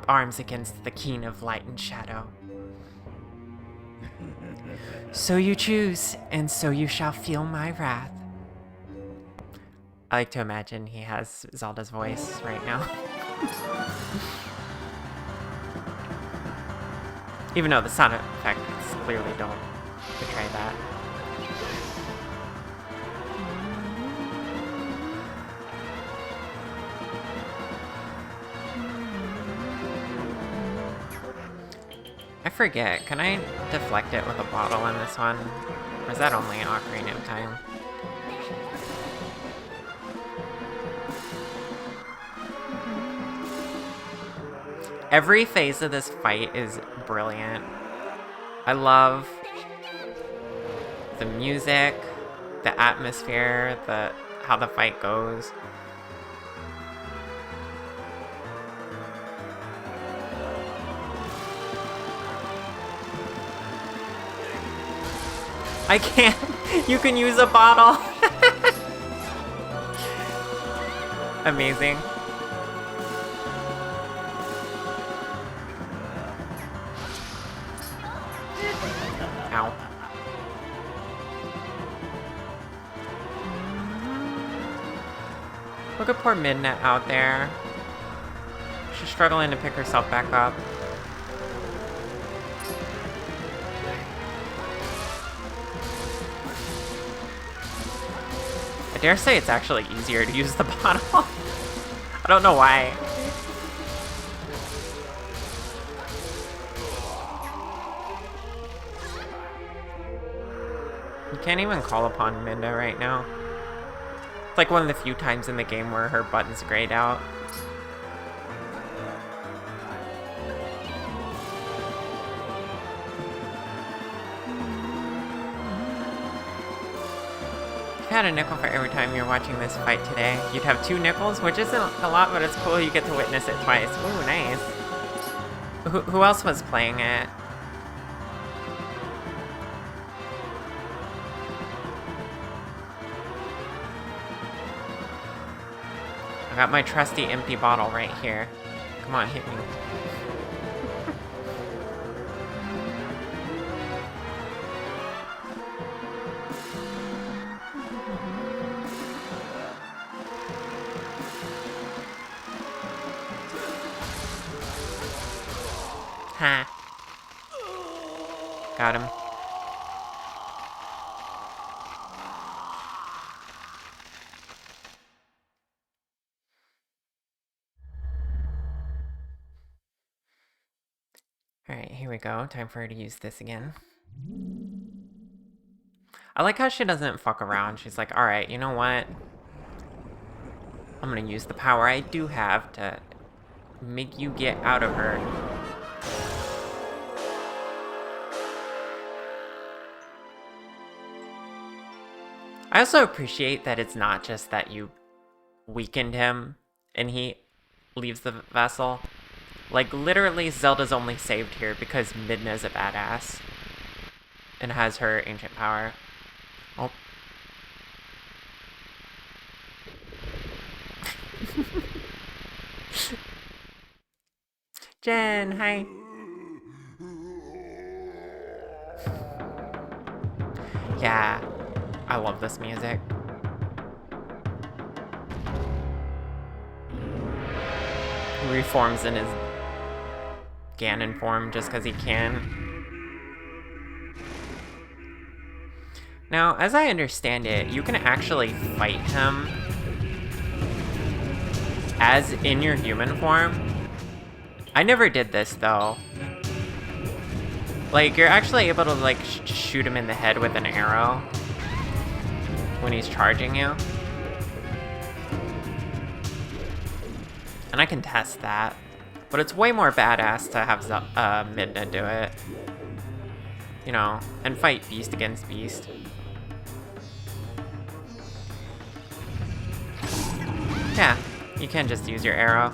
arms against the King of Light and Shadow. So you choose, and so you shall feel my wrath. I like to imagine he has Zelda's voice right now. Even though the sound effects clearly don't betray that. I forget, can I deflect it with a bottle in this one? Or is that only Ocarina of Time? Every phase of this fight is brilliant. I love the music, the atmosphere, how the fight goes. I can't. You can use a bottle. Look at poor Midna out there. She's struggling to pick herself back up. I dare say it's actually easier to use the bottle. I don't know why. You can't even call upon Midna right now. It's like one of the few times in the game where her button's grayed out. If you had a nickel for every time you're watching this fight today, you'd have 2 nickels, which isn't a lot, but it's cool you get to witness it twice. Ooh, nice. Who else was playing it? I got my trusty empty bottle right here. Come on, hit me. Ha. Got him. Alright, here we go. Time for her to use this again. I like how she doesn't fuck around. She's like, alright, you know what? I'm gonna use the power I do have to make you get out of her. I also appreciate that it's not just that you weakened him and he leaves the vessel. Like, literally, Zelda's only saved here because Midna's a badass and has her ancient power. Oh. Jen, hi. Yeah, I love this music. He reforms in his Ganon form just because he can. Now, as I understand it, you can actually fight him as in your human form. I never did this, though. Like, you're actually able to, like, shoot him in the head with an arrow when he's charging you. And I can test that. But it's way more badass to have Midna do it. You know, and fight beast against beast. Yeah, you can just use your arrow.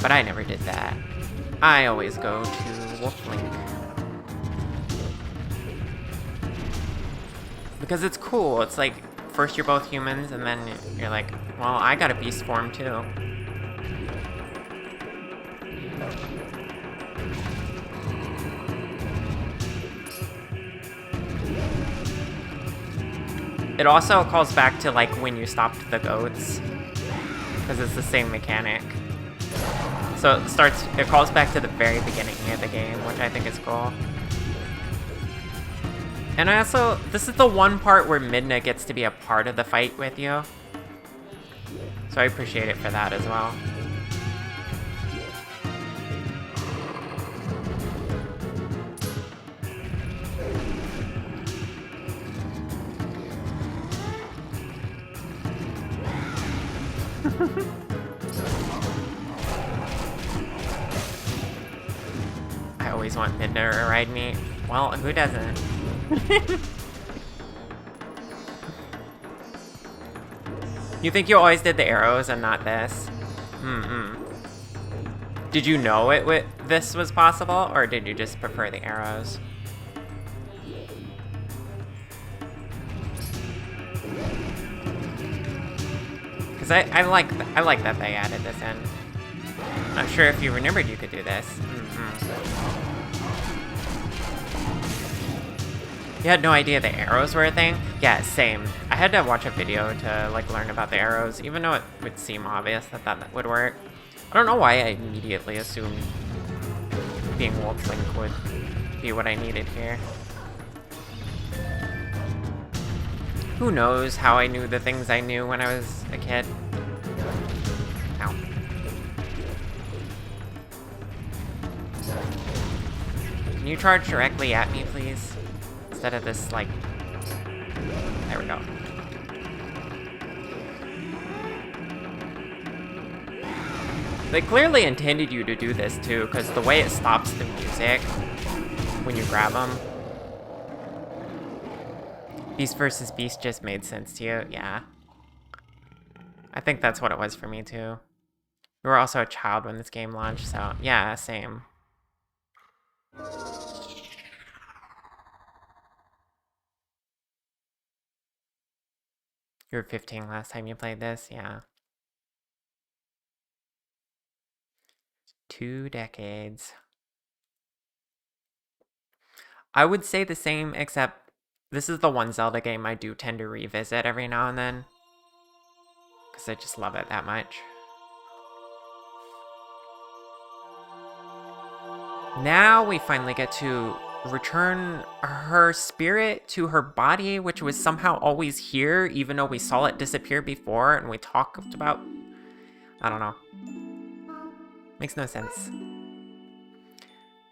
But I never did that. I always go to Wolf Link. Because it's cool. It's like, first you're both humans, and then you're like, well, I got a beast form too. It also calls back to, like, when you stopped the goats. Because it's the same mechanic. So it calls back to the very beginning of the game, which I think is cool. And I also, this is the one part where Midna gets to be a part of the fight with you. So I appreciate it for that as well. I always want Midna to ride me. Well, who doesn't? You think you always did the arrows and not this? Did you know this was possible, or did you just prefer the arrows? Because I like that they added this in. I'm sure if you remembered you could do this. You had no idea the arrows were a thing? Yeah, same. I had to watch a video to like learn about the arrows, even though it would seem obvious that that would work. I don't know why I immediately assumed being Wolf Link would be what I needed here. Who knows how I knew the things I knew when I was a kid? Ow. Can you charge directly at me, please? Instead of this, like... There we go. They clearly intended you to do this, too, because the way it stops the music when you grab them. Beast versus Beast just made sense to you, yeah. I think that's what it was for me, too. You were also a child when this game launched, so yeah, same. You were 15 last time you played this, yeah. 2 decades. I would say the same, except this is the one Zelda game I do tend to revisit every now and then. Because I just love it that much. Now we finally get to return her spirit to her body, which was somehow always here, even though we saw it disappear before and we talked about... I don't know. Makes no sense.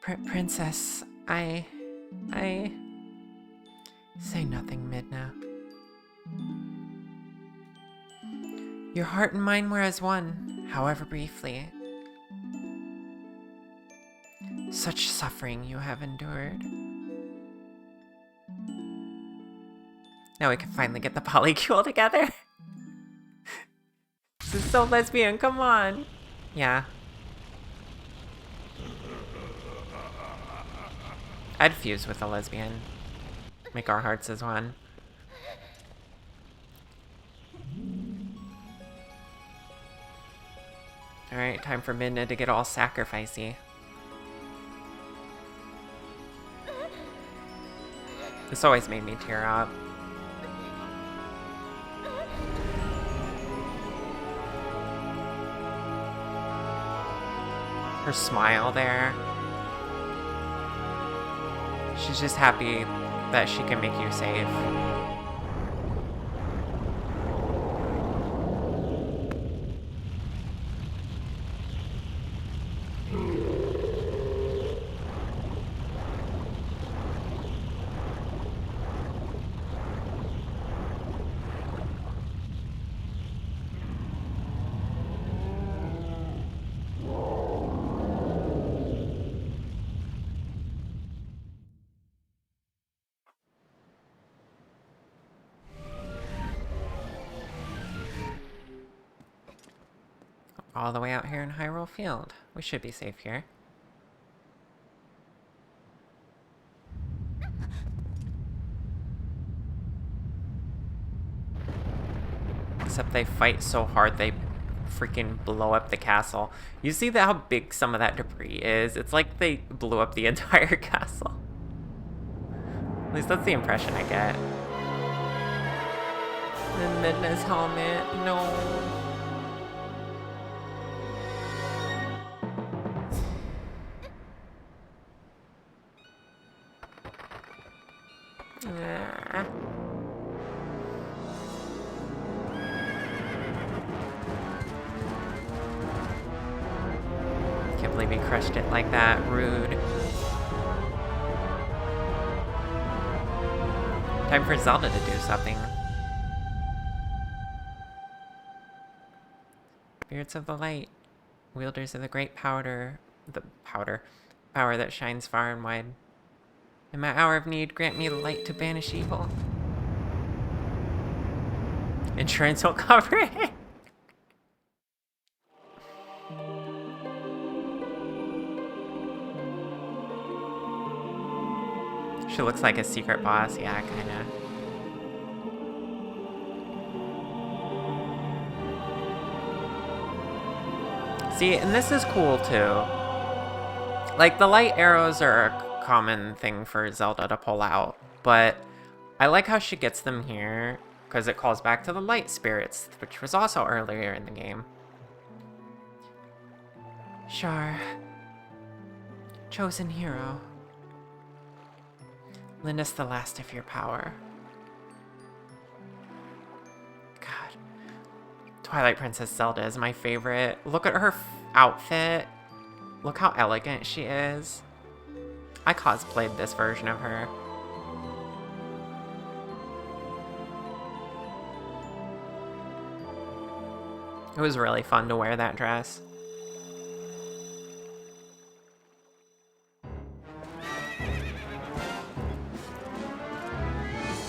Princess, I... Say nothing, Midna. Your heart and mine were as one, however briefly. Such suffering you have endured. Now we can finally get the polycule together. This is so lesbian, come on. Yeah. I'd fuse with a lesbian. Make our hearts as one. Alright, time for Midna to get all sacrificey. This always made me tear up. Her smile there. She's just happy that she can make you safe. All the way out here in Hyrule Field. We should be safe here. Except they fight so hard they freaking blow up the castle. You see how big some of that debris is? It's like they blew up the entire castle. At least that's the impression I get. And Midna's helmet, no. Can't believe he crushed it like that. Rude. Time for Zelda to do something. Spirits of the light, wielders of the great power that shines far and wide. In my hour of need, grant me the light to banish evil. Insurance will cover it. She looks like a secret boss, yeah, kinda. See, and this is cool too. Like, the light arrows are a common thing for Zelda to pull out But I like how she gets them here, because it calls back to the light spirits, which was also earlier in the game. Char. Chosen hero. Lend us the last of your power. God. Twilight Princess Zelda is my favorite. Look at her outfit. Look how elegant she is. I cosplayed this version of her. It was really fun to wear that dress.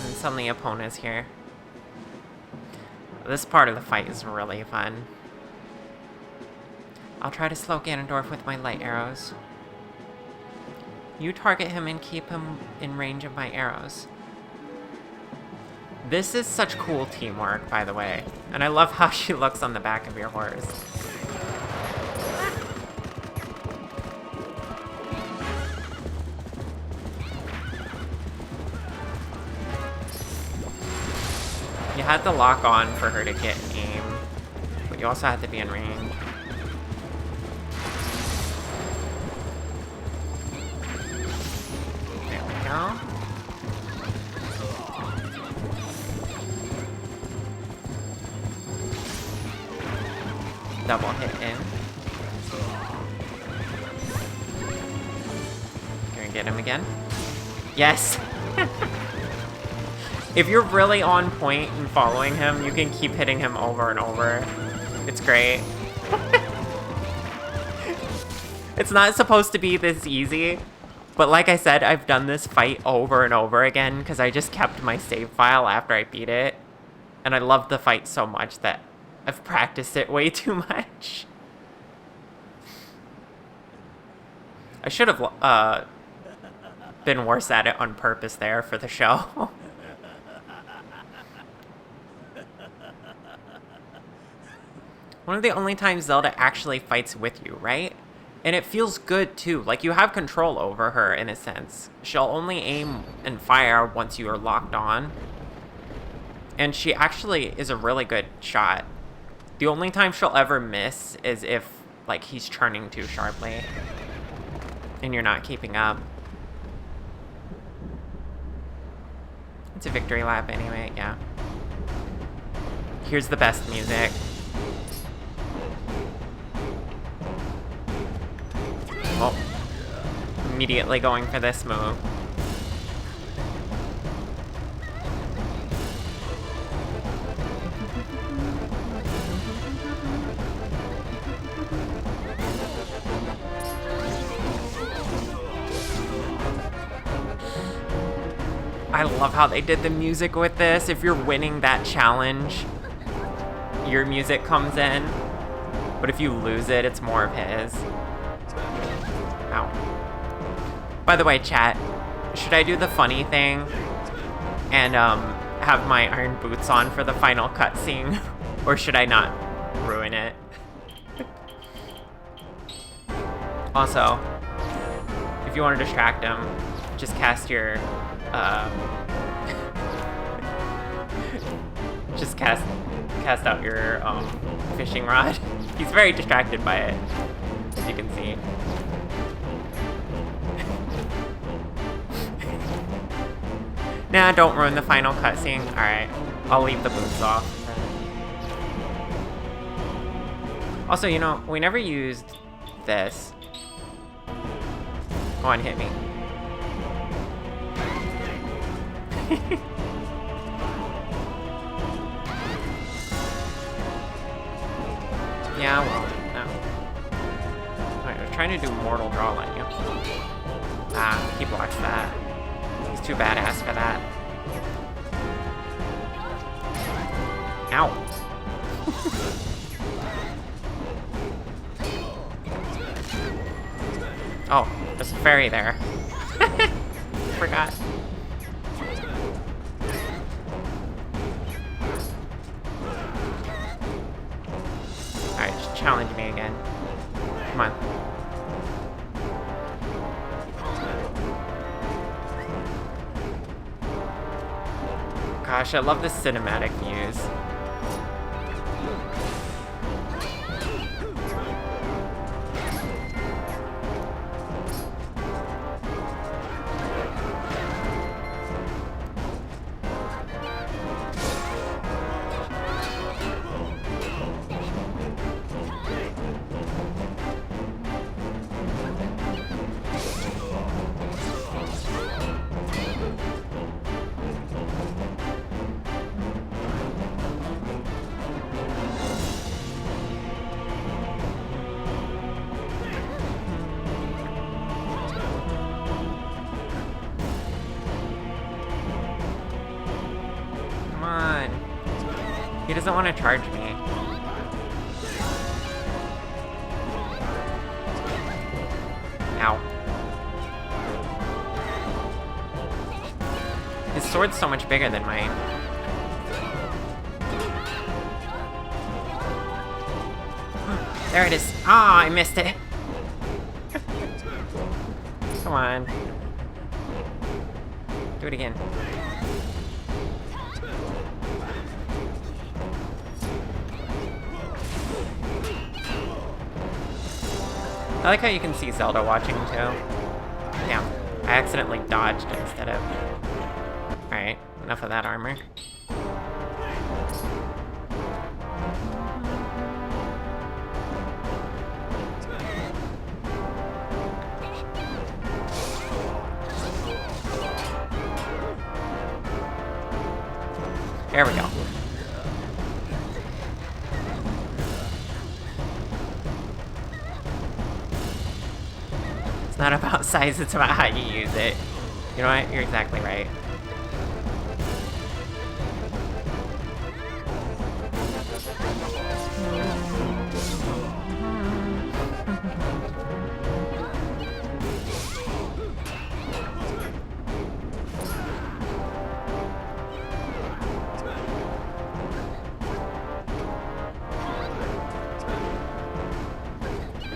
And suddenly Epona's here. This part of the fight is really fun. I'll try to slow Ganondorf with my light arrows. You target him and keep him in range of my arrows. This is such cool teamwork, by the way. And I love how she looks on the back of your horse. You had to lock on for her to get aim, but you also had to be in range. There we go. Double hit in. Can we get him again? Yes! If you're really on point and following him, you can keep hitting him over and over. It's great. It's not supposed to be this easy, but like I said, I've done this fight over and over again because I just kept my save file after I beat it. And I love the fight so much that I've practiced it way too much. I should have been worse at it on purpose there for the show. One of the only times Zelda actually fights with you, right? And it feels good too, like you have control over her in a sense. She'll only aim and fire once you are locked on. And she actually is a really good shot. The only time she'll ever miss is if, like, he's turning too sharply and you're not keeping up. It's a victory lap anyway, yeah. Here's the best music. Oh, immediately going for this move. I love how they did the music with this. If you're winning that challenge, your music comes in. But if you lose it, it's more of his. Ow. By the way, chat, should I do the funny thing and have my iron boots on for the final cutscene? Or should I not ruin it? Also, if you want to distract him, just cast your just cast out your fishing rod. He's very distracted by it, as you can see. Nah, don't ruin the final cutscene. Alright, I'll leave the boots off. Also, you know, we never used this. Go on, hit me. Yeah, well, no. Alright, I was trying to do Mortal Draw on you. Ah, he blocks that. He's too badass for that. Ow. Oh, there's a fairy there. Forgot. Alright, just challenge me again. Come on. Gosh, I love the cinematic views. He doesn't want to charge me. Ow. His sword's so much bigger than mine. There it is. Ah, I missed it. Come on. Do it again. I like how you can see Zelda watching too. Damn, I accidentally dodged instead of... Alright, enough of that armor. There we go. It's not about size, it's about how you use it. You know what? You're exactly right.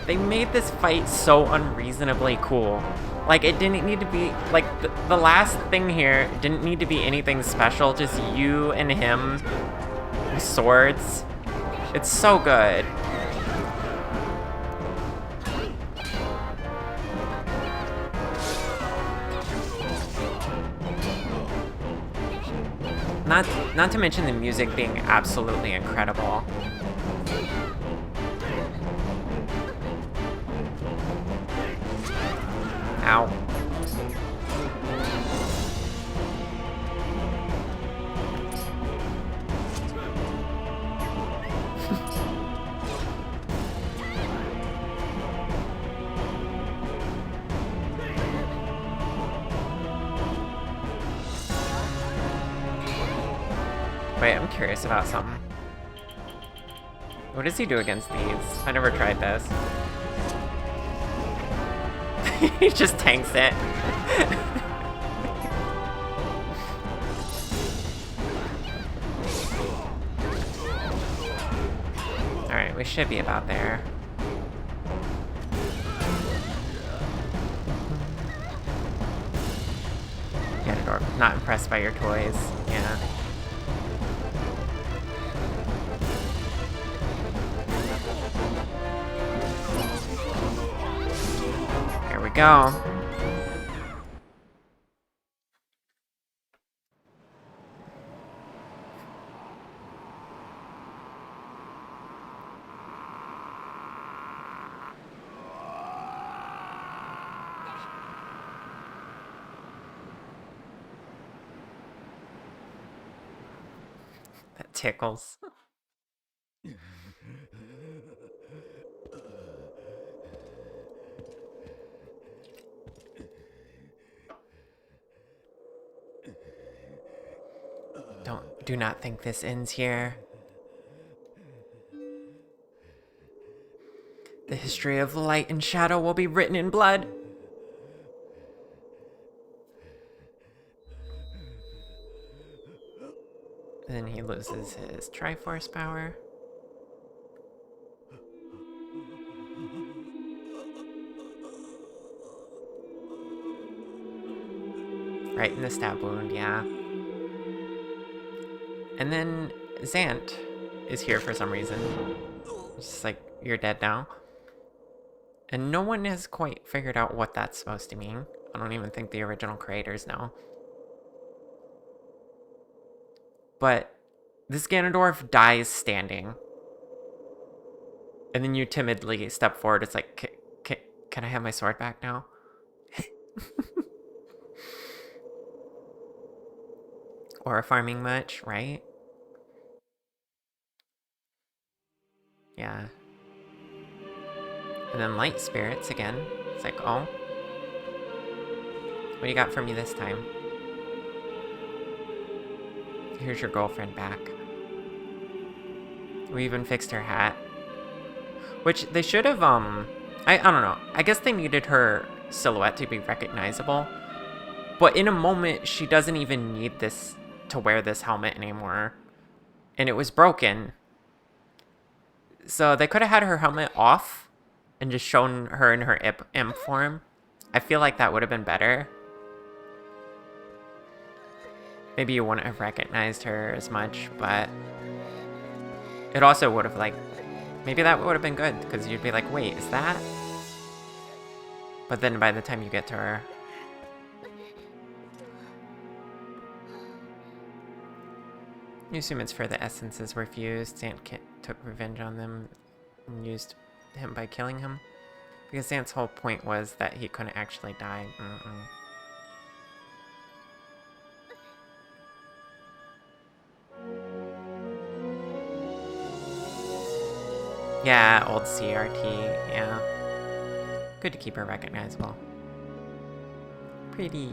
They made this fight so unreasonably cool. Like, it didn't need to be, like, the last thing here didn't need to be anything special, just you and him with swords. It's so good. Not to mention the music being absolutely incredible. Ow. Wait, I'm curious about something. What does he do against these? I never tried this. He just tanks it. Alright, we should be about there. Ganondorf, not impressed by your toys. Yeah. Here we go. That tickles. Do not think this ends here. The history of light and shadow will be written in blood. Then he loses his Triforce power. Right in the stab wound, yeah. And then Zant is here for some reason. It's just like, you're dead now. And no one has quite figured out what that's supposed to mean. I don't even think the original creators know. But this Ganondorf dies standing. And then you timidly step forward. It's like, can I have my sword back now? Or a farming much, right? Yeah. And then light spirits again. It's like, oh. What do you got for me this time? Here's your girlfriend back. We even fixed her hat. Which they should have, I don't know. I guess they needed her silhouette to be recognizable. But in a moment, she doesn't even need this to wear this helmet anymore. And it was broken. So they could have had her helmet off and just shown her in her imp form. I feel like that would have been better. Maybe you wouldn't have recognized her as much, but it also would have, like, maybe that would have been good, because you'd be like, wait, is that? But then by the time you get to her... You assume it's for the essences were fused. Zant took revenge on them and used him by killing him. Because Zant's whole point was that he couldn't actually die. Yeah, old CRT, yeah. Good to keep her recognizable. Pretty.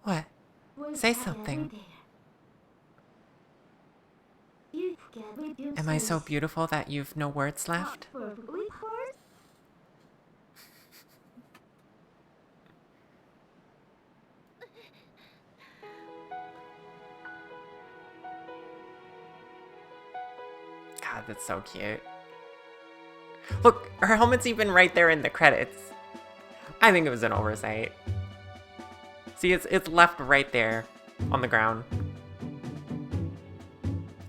What? Say something. Am I so beautiful that you've no words left? God, that's so cute. Look, her helmet's even right there in the credits. I think it was an oversight. See, it's left right there on the ground.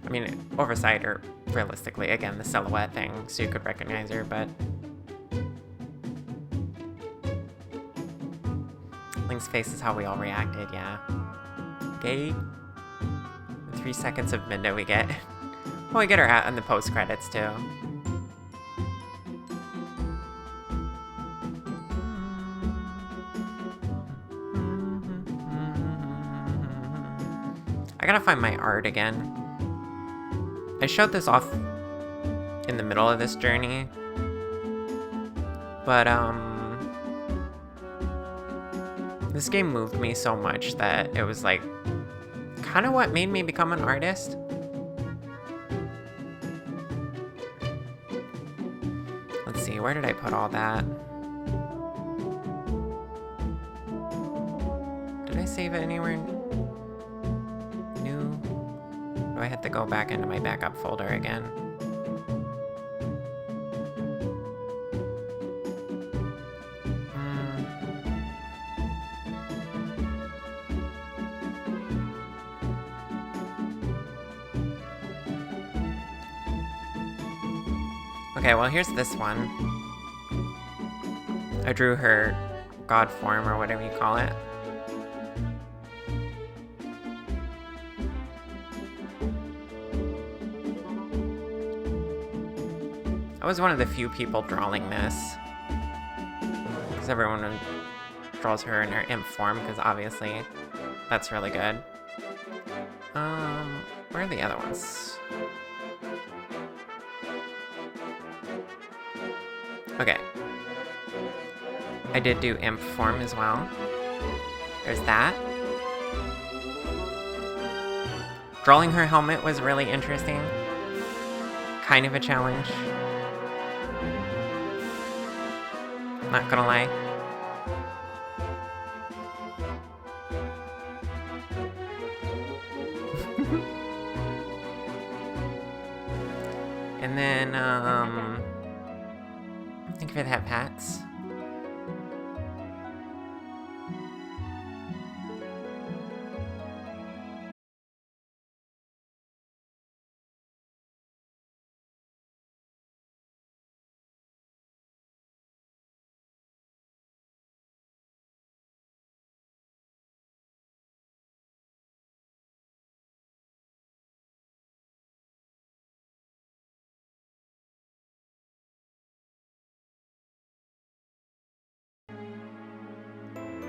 I mean, oversight, or realistically, again, the silhouette thing, so you could recognize her, but... Link's face is how we all reacted, yeah. Okay. The 3 seconds of Minda we get. Well, we get her out in the post-credits, too. I gotta find my art again. I showed this off in the middle of this journey, but this game moved me so much that it was like kind of what made me become an artist. Let's see, where did I put all that? Did I save it anywhere? I had to go back into my backup folder again. Okay, well, here's this one. I drew her god form, or whatever you call it. I was one of the few people drawing this. Because everyone draws her in her imp form, because obviously that's really good. Where are the other ones? Okay. I did do imp form as well. There's that. Drawing her helmet was really interesting. Kind of a challenge. Not gonna lie. And then, I think if it have hats.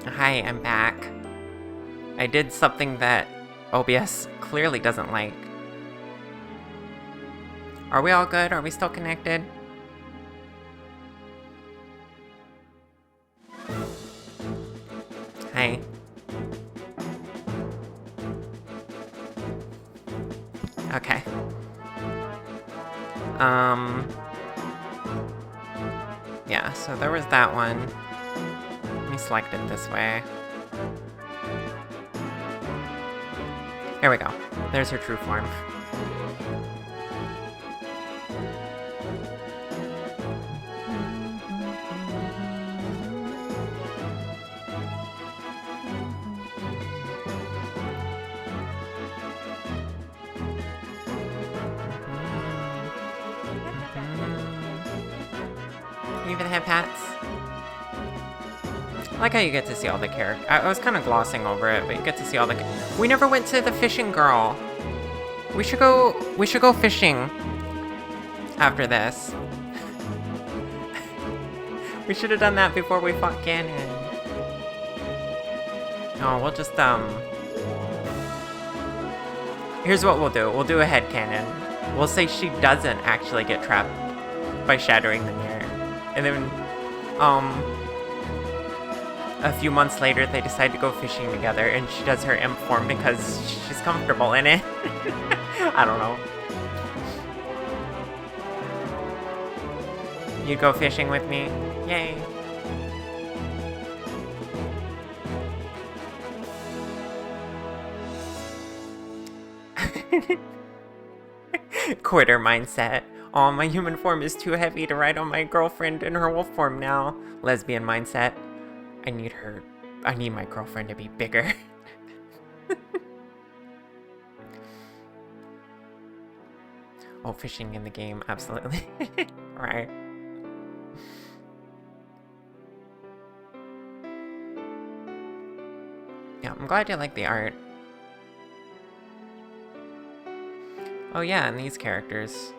Hi, I'm back. I did something that OBS clearly doesn't like. Are we all good? Are we still connected? Hi. Okay. Yeah, so there was that one. Let me select it this way. Here we go. There's her true form. You even have hats? I like how you get to see all the characters. I was kind of glossing over it, but you get to see all the. We never went to the fishing girl. We should go fishing after this. We should have done that before we fought Ganon. Oh, we'll just Here's what we'll do. We'll do a headcanon. We'll say she doesn't actually get trapped by shattering the mirror, and then a few months later, they decide to go fishing together, and she does her imp form because she's comfortable in it. I don't know. You go fishing with me? Yay. Quitter mindset. Aw, my human form is too heavy to ride on my girlfriend in her wolf form now. Lesbian mindset. I need my girlfriend to be bigger. Oh, fishing in the game, absolutely. Right. Yeah, I'm glad you like the art. Oh yeah, and these characters.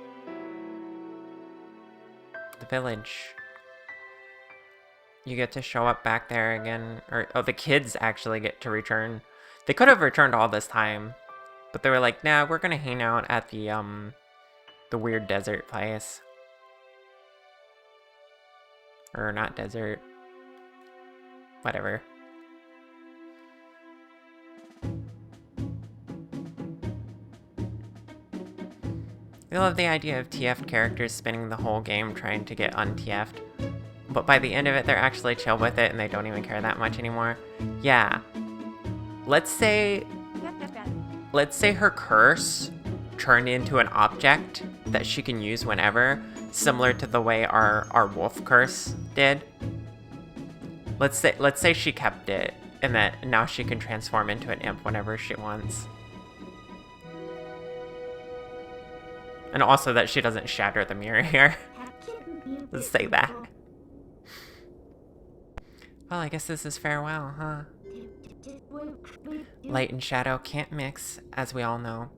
The village. You get to show up back there again, or oh, the kids actually get to return. They could have returned all this time, but they were like, nah, we're gonna hang out at the weird desert place. Or not desert. Whatever. I love the idea of TF characters spending the whole game trying to get un-TF'd. But by the end of it, they're actually chill with it and they don't even care that much anymore. Yeah. Let's say her curse turned into an object that she can use whenever, similar to the way our wolf curse did. Let's say she kept it, and that now she can transform into an imp whenever she wants. And also that she doesn't shatter the mirror here. Let's say that. Well, I guess this is farewell, huh? Light and shadow can't mix, as we all know.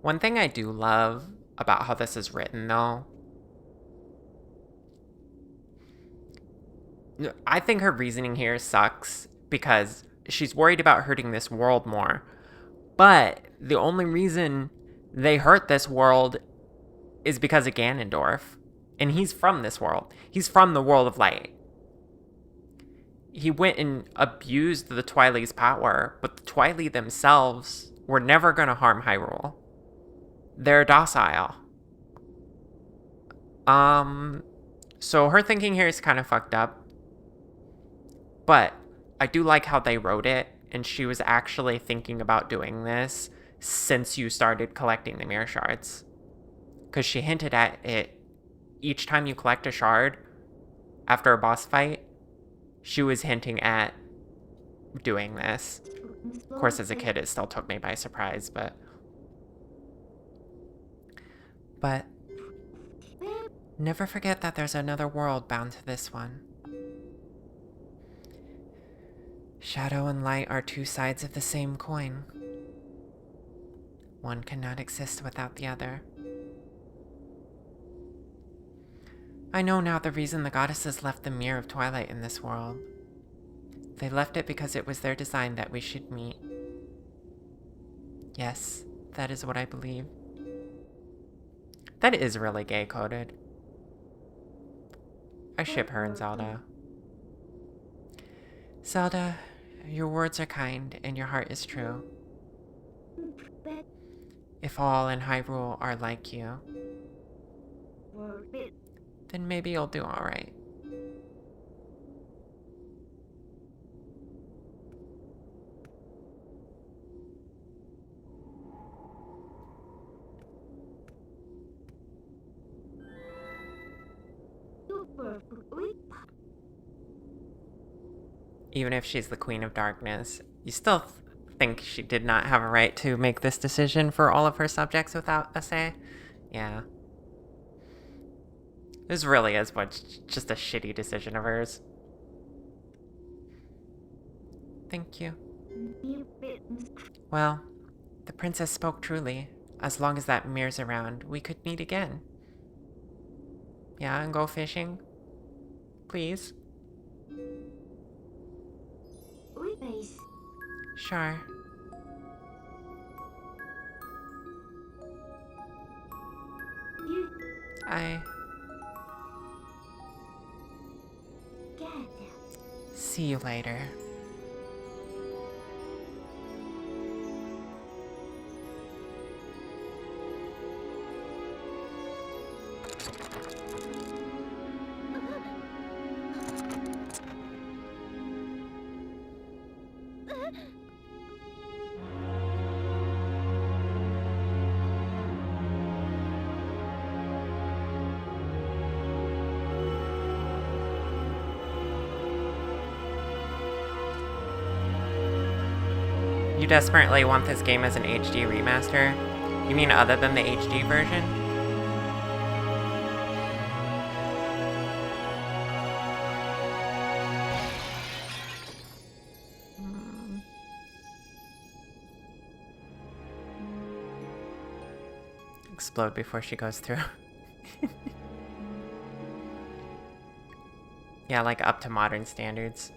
One thing I do love about how this is written, though, I think her reasoning here sucks because she's worried about hurting this world more. But the only reason they hurt this world is because of Ganondorf. And he's from this world. He's from the world of light. He went and abused the Twily's power, but the Twily themselves were never going to harm Hyrule. They're docile. So her thinking here is kind of fucked up. But I do like how they wrote it, and she was actually thinking about doing this since you started collecting the mirror shards. Because she hinted at it each time you collect a shard after a boss fight. She was hinting at doing this. Of course, as a kid, it still took me by surprise, but never forget that there's another world bound to this one. Shadow and light are two sides of the same coin. One cannot exist without the other. I know now the reason the goddesses left the Mirror of Twilight in this world. They left it because it was their design that we should meet. Yes, that is what I believe. That is really gay-coded. I ship her and Zelda. Zelda, your words are kind and your heart is true. If all in Hyrule are like you, then maybe you'll do alright. Even if she's the Queen of Darkness, you still think she did not have a right to make this decision for all of her subjects without a say? Yeah. This really is just a shitty decision of hers. Thank you. Well, the princess spoke truly. As long as that mirror's around, we could meet again. Yeah, and go fishing? Please? Sure. See you later. You desperately want this game as an HD remaster? You mean other than the HD version? Explode before she goes through. Yeah, like up to modern standards.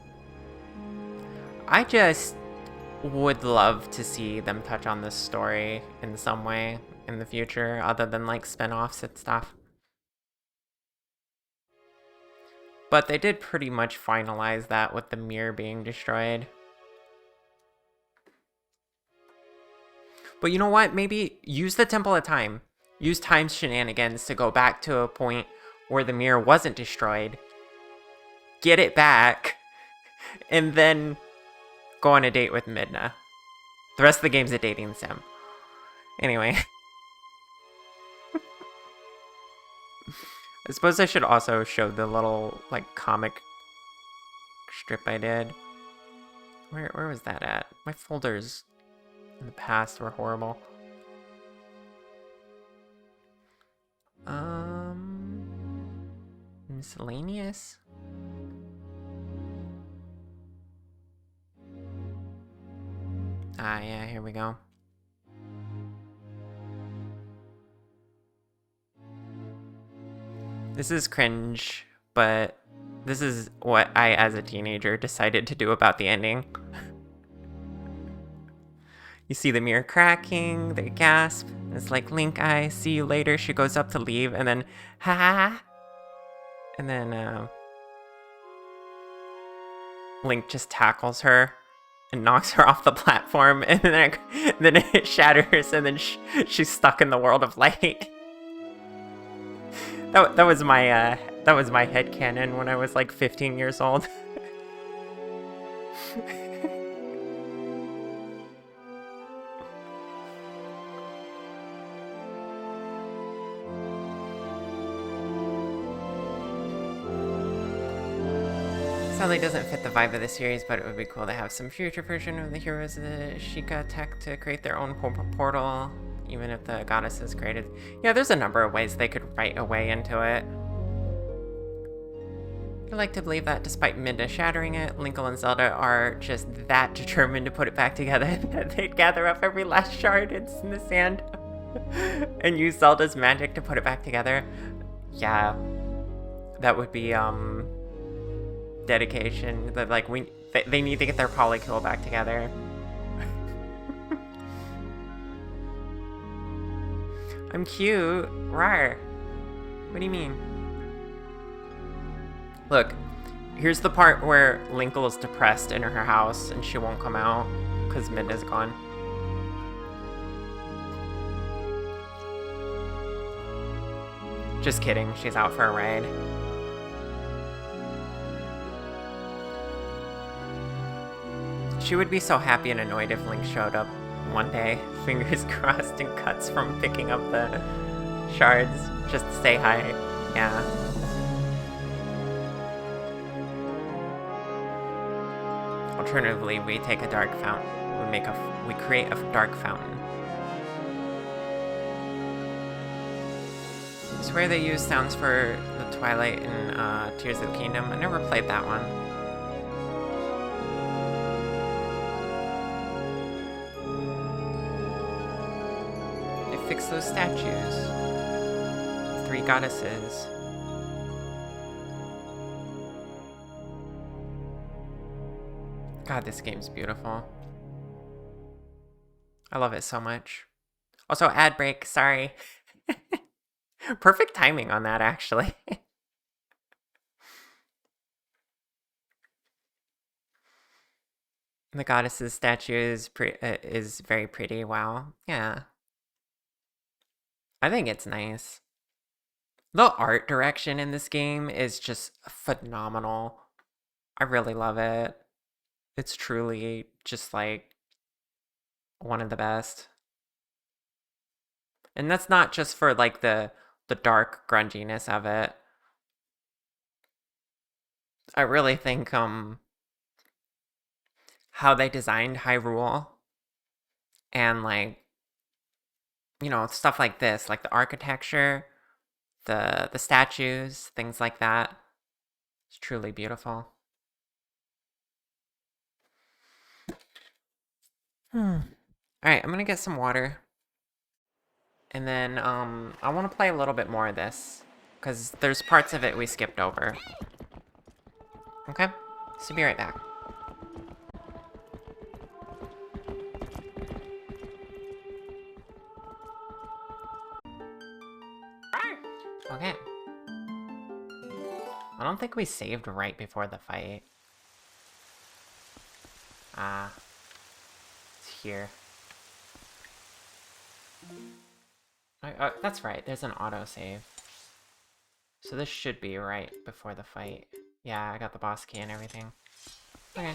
I just would love to see them touch on this story in some way in the future, other than like spin-offs and stuff. But they did pretty much finalize that with the mirror being destroyed. But you know what? Maybe use the Temple of Time. Use time shenanigans to go back to a point where the mirror wasn't destroyed. Get it back. And then go on a date with Midna. The rest of the game's a dating sim. Anyway. I suppose I should also show the little, like, comic strip I did. Where was that at? My folders in the past were horrible. Miscellaneous? Ah, yeah, here we go. This is cringe, but this is what I, as a teenager, decided to do about the ending. You see the mirror cracking, they gasp. It's like, Link, I see you later. She goes up to leave, and then, ha! And then, Link just tackles her and knocks her off the platform, and then it shatters, and then she's stuck in the world of light. That was my headcanon when I was like 15 years old. Sadly doesn't fit the vibe of the series, but it would be cool to have some future version of the heroes of the Sheikah tech to create their own portal, even if the goddesses created. Yeah, there's a number of ways they could write a way into it. I like to believe that despite Midna shattering it, Linkle and Zelda are just that determined to put it back together that they'd gather up every last shard in the sand and use Zelda's magic to put it back together. Yeah, that would be, dedication. That, like, They need to get their polykill back together. I'm cute. Rawr. What do you mean? Look, here's the part where Linkle is depressed in her house and she won't come out because Midna's gone. Just kidding, she's out for a ride. She would be so happy and annoyed if Link showed up one day, fingers crossed and cuts from picking up the shards just to say hi. Yeah. Alternatively, we take a dark fountain. We create a dark fountain. I swear they use sounds for the Twilight and Tears of the Kingdom. I never played that one. They fixed those statues. 3 goddesses. God, this game's beautiful. I love it so much. Also, ad break, sorry. Perfect timing on that, actually. The goddess's statue is very pretty. Wow. Yeah. I think it's nice. The art direction in this game is just phenomenal. I really love it. It's truly just like one of the best. And that's not just for like the dark grunginess of it. I really think how they designed Hyrule and like, you know, stuff like this, like the architecture, the statues, things like that. It's truly beautiful. Alright, I'm gonna get some water. And then, I want to play a little bit more of this. Because there's parts of it we skipped over. Okay? So be right back. Okay. I don't think we saved right before the fight. It's here. That's right, there's an autosave. So this should be right before the fight. Yeah, I got the boss key and everything. Okay.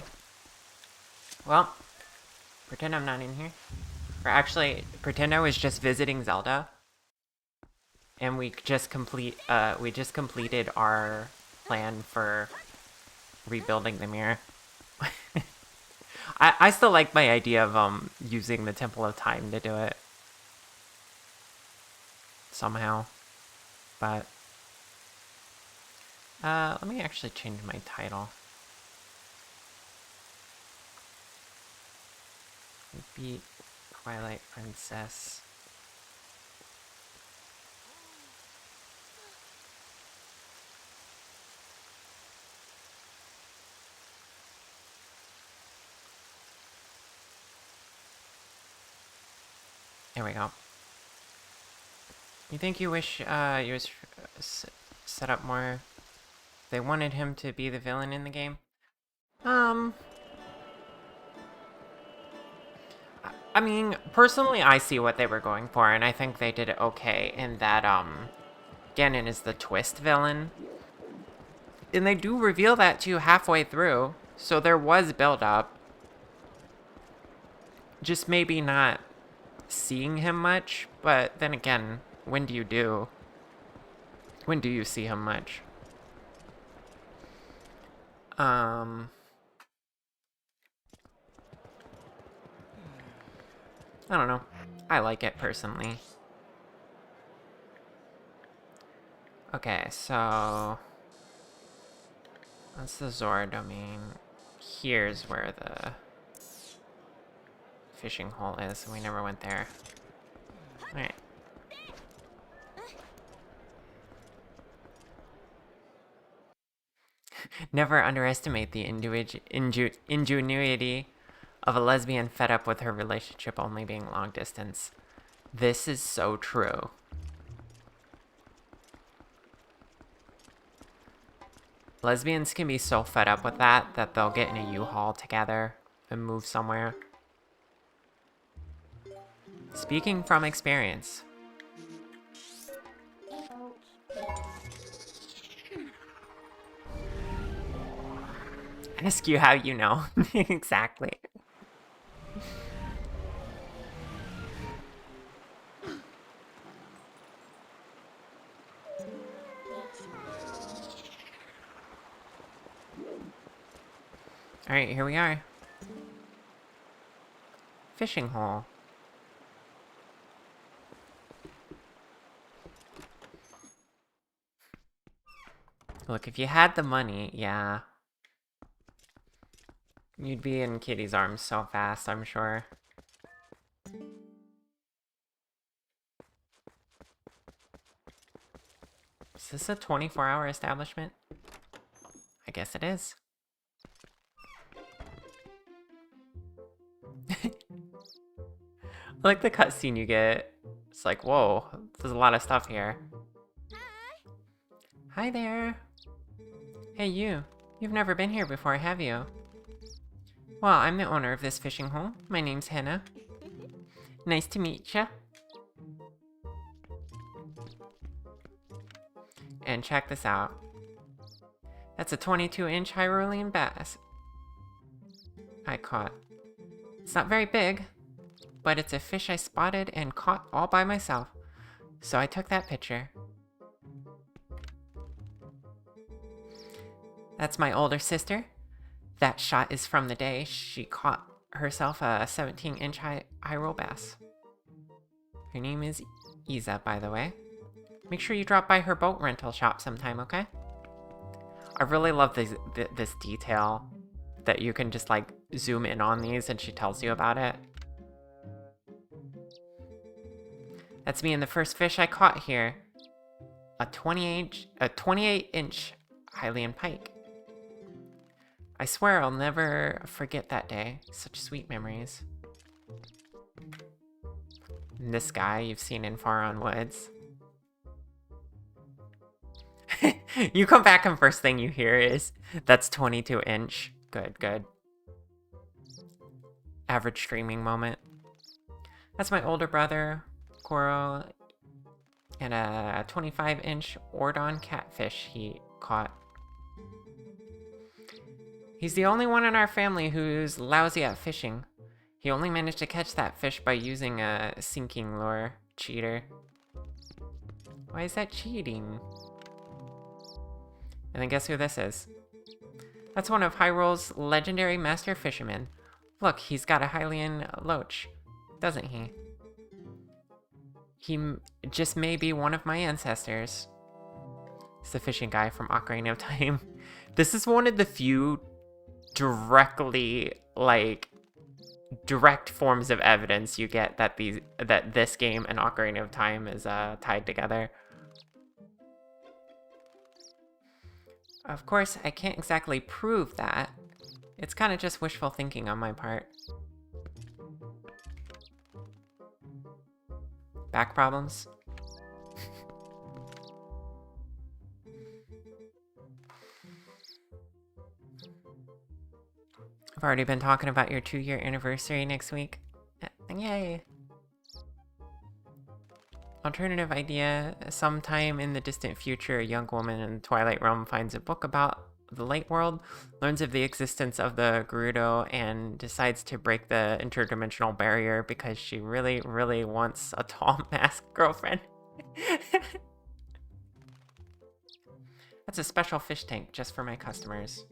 Well, pretend I'm not in here. Or actually, pretend I was just visiting Zelda. And we just completed our plan for rebuilding the mirror. I still like my idea of using the Temple of Time to do it. Somehow. But let me actually change my title. Beat Twilight Princess. There we go. You think you wish you was set up more? They wanted him to be the villain in the game? I mean, personally, I see what they were going for, and I think they did it okay in that, Ganon is the twist villain. And they do reveal that to you halfway through, so there was build-up. Just maybe not seeing him much, but then again, when do you do? When do you see him much? I don't know. I like it personally. Okay, so that's the Zora domain. Here's where the fishing hole is. We never went there. Alright. Never underestimate the ingenuity of a lesbian fed up with her relationship only being long distance. This is so true. Lesbians can be so fed up with that they'll get in a U-Haul together and move somewhere. Speaking from experience. Ask you how you know. Exactly. Alright, here we are. Fishing hole. Look, if you had the money, yeah. You'd be in Kitty's arms so fast, I'm sure. Is this a 24-hour establishment? I guess it is. I like the cutscene you get. It's like, whoa, there's a lot of stuff here. Hi there. Hey you. You've never been here before, have you? Well, I'm the owner of this fishing hole. My name's Hannah. Nice to meet ya. And check this out. That's a 22-inch Hyrulean bass I caught. It's not very big, but it's a fish I spotted and caught all by myself. So I took that picture. That's my older sister. That shot is from the day she caught herself a 17-inch Hyrule bass. Her name is Isa, by the way. Make sure you drop by her boat rental shop sometime, okay? I really love this detail that you can just like zoom in on these and she tells you about it. That's me and the first fish I caught here. A 28-inch Hylian pike. I swear I'll never forget that day. Such sweet memories. And this guy you've seen in Far On Woods. You come back and first thing you hear is, that's 22-inch. Good, good. Average streaming moment. That's my older brother, Coral, and a 25-inch Ordon catfish he caught. He's the only one in our family who's lousy at fishing. He only managed to catch that fish by using a sinking lure. Cheater. Why is that cheating? And then guess who this is? That's one of Hyrule's legendary master fishermen. Look, he's got a Hylian loach, doesn't he? He just may be one of my ancestors. It's the fishing guy from Ocarina of Time. This is one of the few direct forms of evidence you get that this game and Ocarina of Time is tied together. Of course, I can't exactly prove that. It's kind of just wishful thinking on my part. Back problems? I've already been talking about your 2-year anniversary next week. Yay! Alternative idea, sometime in the distant future, a young woman in the Twilight Realm finds a book about the Light World, learns of the existence of the Gerudo, and decides to break the interdimensional barrier because she really, really wants a tall masked girlfriend. That's a special fish tank just for my customers.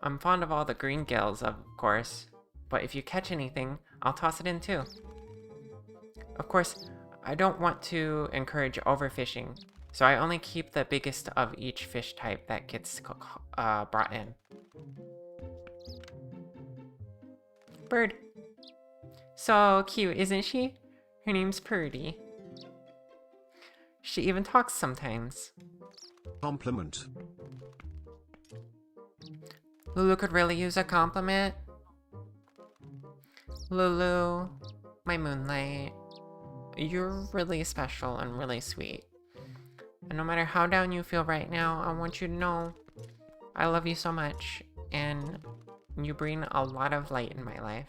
I'm fond of all the green gills, of course, but if you catch anything, I'll toss it in too. Of course, I don't want to encourage overfishing, so I only keep the biggest of each fish type that gets brought in. Bird. So cute, isn't she? Her name's Purdy. She even talks sometimes. Compliment. Lulu could really use a compliment. Lulu, my moonlight, you're really special and really sweet. And no matter how down you feel right now, I want you to know I love you so much, and you bring a lot of light in my life.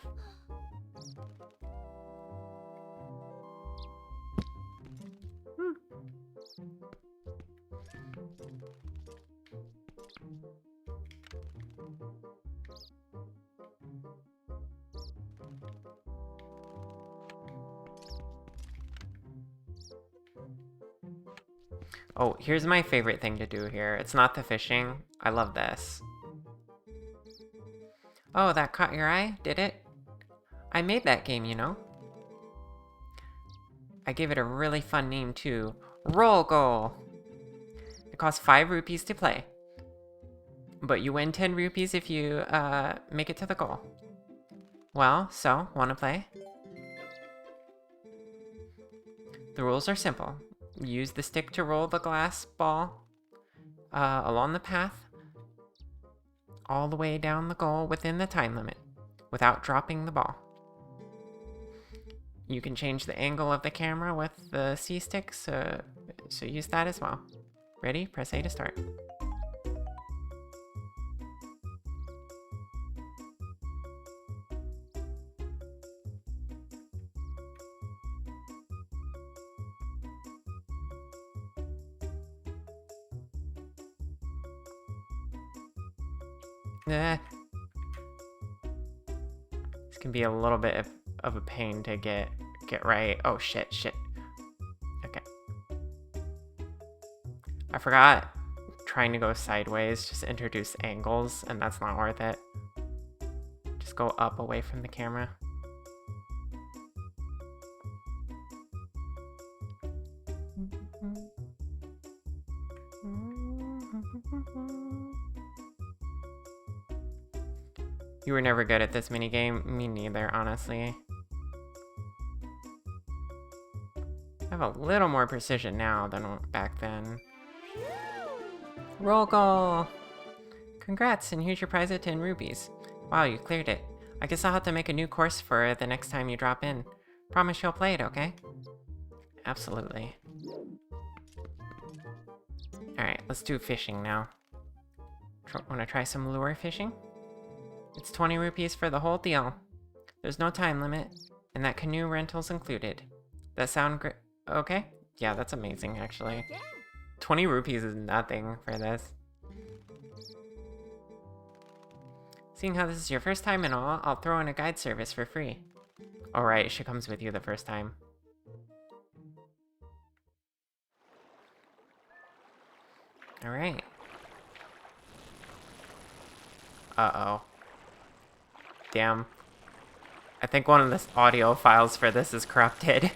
Oh, here's my favorite thing to do here. It's not the fishing. I love this. Oh, that caught your eye? Did it? I made that game, you know? I gave it a really fun name too. Roll Goal! It costs 5 rupees to play. But you win 10 rupees if you make it to the goal. Well, so, wanna play? The rules are simple. Use the stick to roll the glass ball along the path all the way down the goal within the time limit without dropping the ball. You can change the angle of the camera with the C stick, so use that as well. Ready? Press A to start. This can be a little bit of a pain to get right. Oh shit. Okay. I forgot trying to go sideways just introduce angles, and that's not worth it. Just go up away from the camera. You were never good at this minigame? Me neither, honestly. I have a little more precision now than back then. Roll call! Congrats, and here's your prize of 10 rupees. Wow, you cleared it. I guess I'll have to make a new course for the next time you drop in. Promise you'll play it, okay? Absolutely. Alright, let's do fishing now. Wanna try some lure fishing? It's 20 rupees for the whole deal. There's no time limit, and that canoe rental's included. That sound great? Okay? Yeah, that's amazing, actually. 20 rupees is nothing for this. Seeing how this is your first time and all, I'll throw in a guide service for free. Alright, she comes with you the first time. Alright. Uh-oh. Damn. I think one of the audio files for this is corrupted.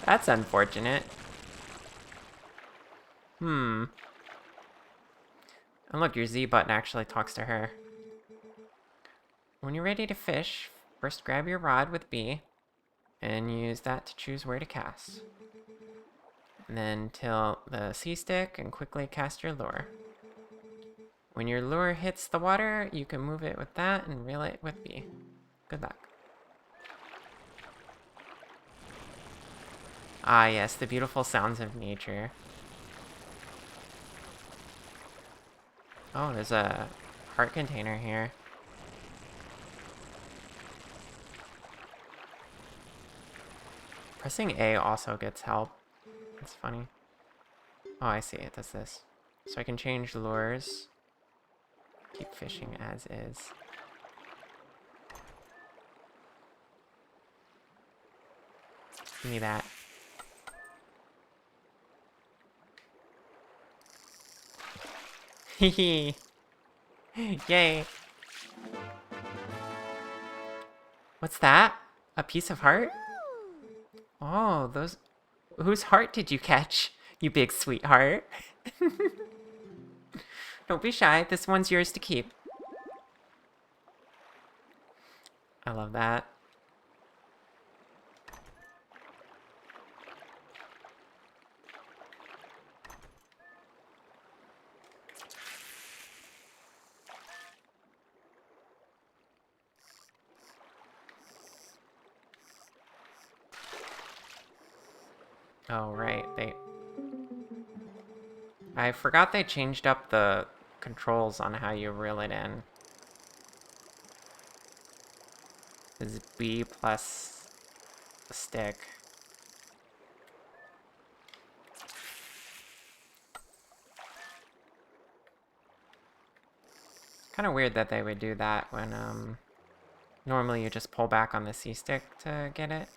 That's unfortunate. And look, your Z button actually talks to her. When you're ready to fish, first grab your rod with B and use that to choose where to cast. And then tilt the C stick and quickly cast your lure. When your lure hits the water, you can move it with that and reel it with B. Good luck. Ah yes, the beautiful sounds of nature. Oh, there's a heart container here. Pressing A also gets help. That's funny. Oh, I see. It does this. So I can change lures. Keep fishing as is. Give me that. Hehe. Yay. What's that? A piece of heart? Oh, those... Whose heart did you catch, you big sweetheart? Don't be shy. This one's yours to keep. I love that. Oh, right. I forgot they changed up the controls on how you reel it in. It's B plus the stick. Kind of weird that they would do that when, normally you just pull back on the C stick to get it.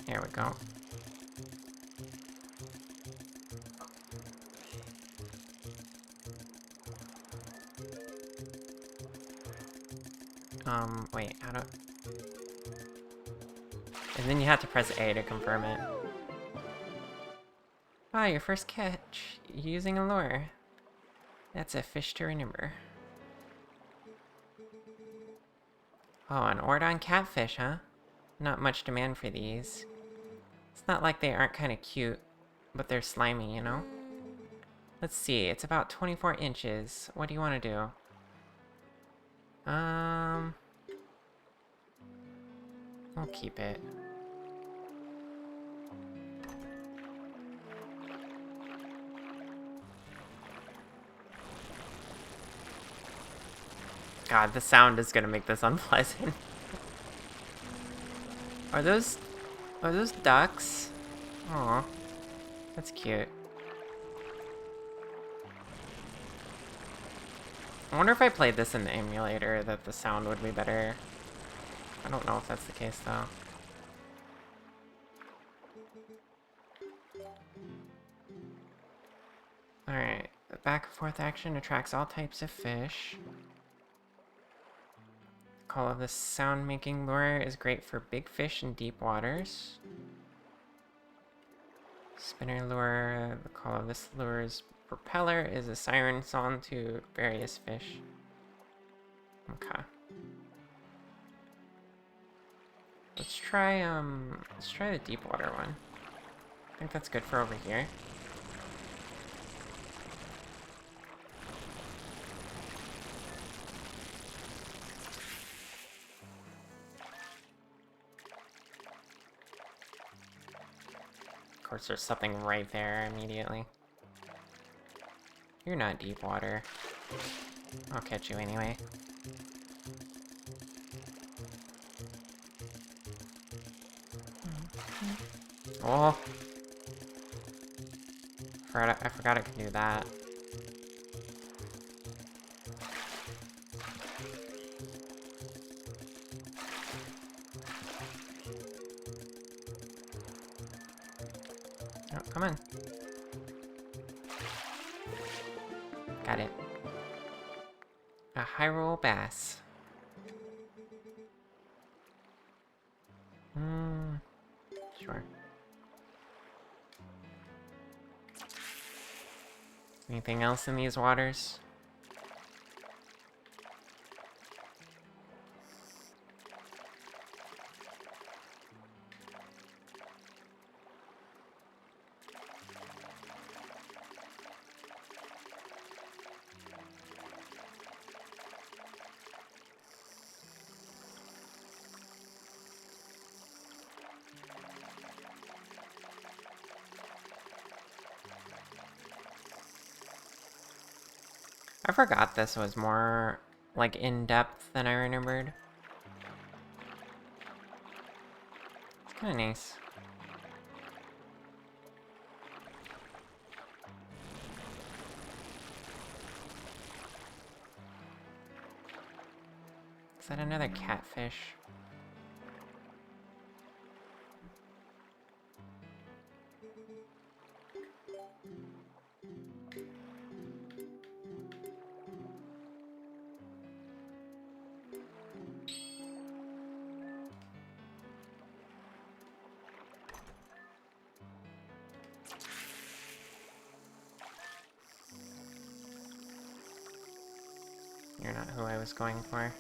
Here we go. Wait, how do... And then you have to press A to confirm it. Ah, your first catch. Using a lure. That's a fish to remember. Oh, an Ordon catfish, huh? Not much demand for these. It's not like they aren't kind of cute, but they're slimy, you know? Let's see, it's about 24 inches. What do you want to do? I'll keep it. God, the sound is gonna make this unpleasant. Are those ducks? Aw, that's cute. I wonder if I played this in the emulator that the sound would be better. I don't know if that's the case though. Alright, the back and forth action attracts all types of fish. The call of this sound-making lure is great for big fish in deep waters. Spinner lure, the call of this lure's propeller is a siren song to various fish. Okay. Let's try the deep water one. I think that's good for over here. Of course, there's something right there immediately. You're not deep water. I'll catch you anyway. Oh! I forgot I can do that. Oh, come on. Got it. A Hyrule bass. Sure. Anything else in these waters? I forgot this was more, like, in-depth than I remembered. It's kinda nice. Is that another catfish? You're not who I was going for.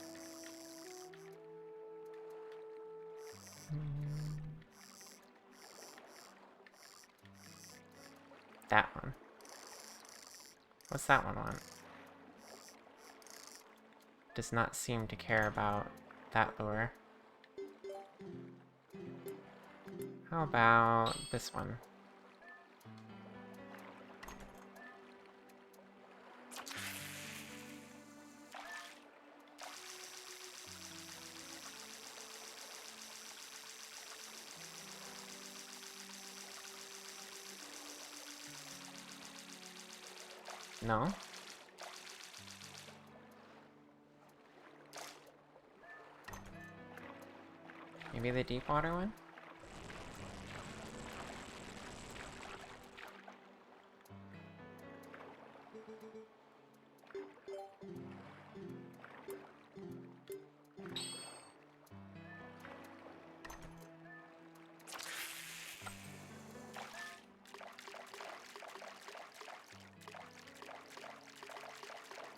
That one. What's that one want? Does not seem to care about that lure. How about this one? No? Maybe the deep water one?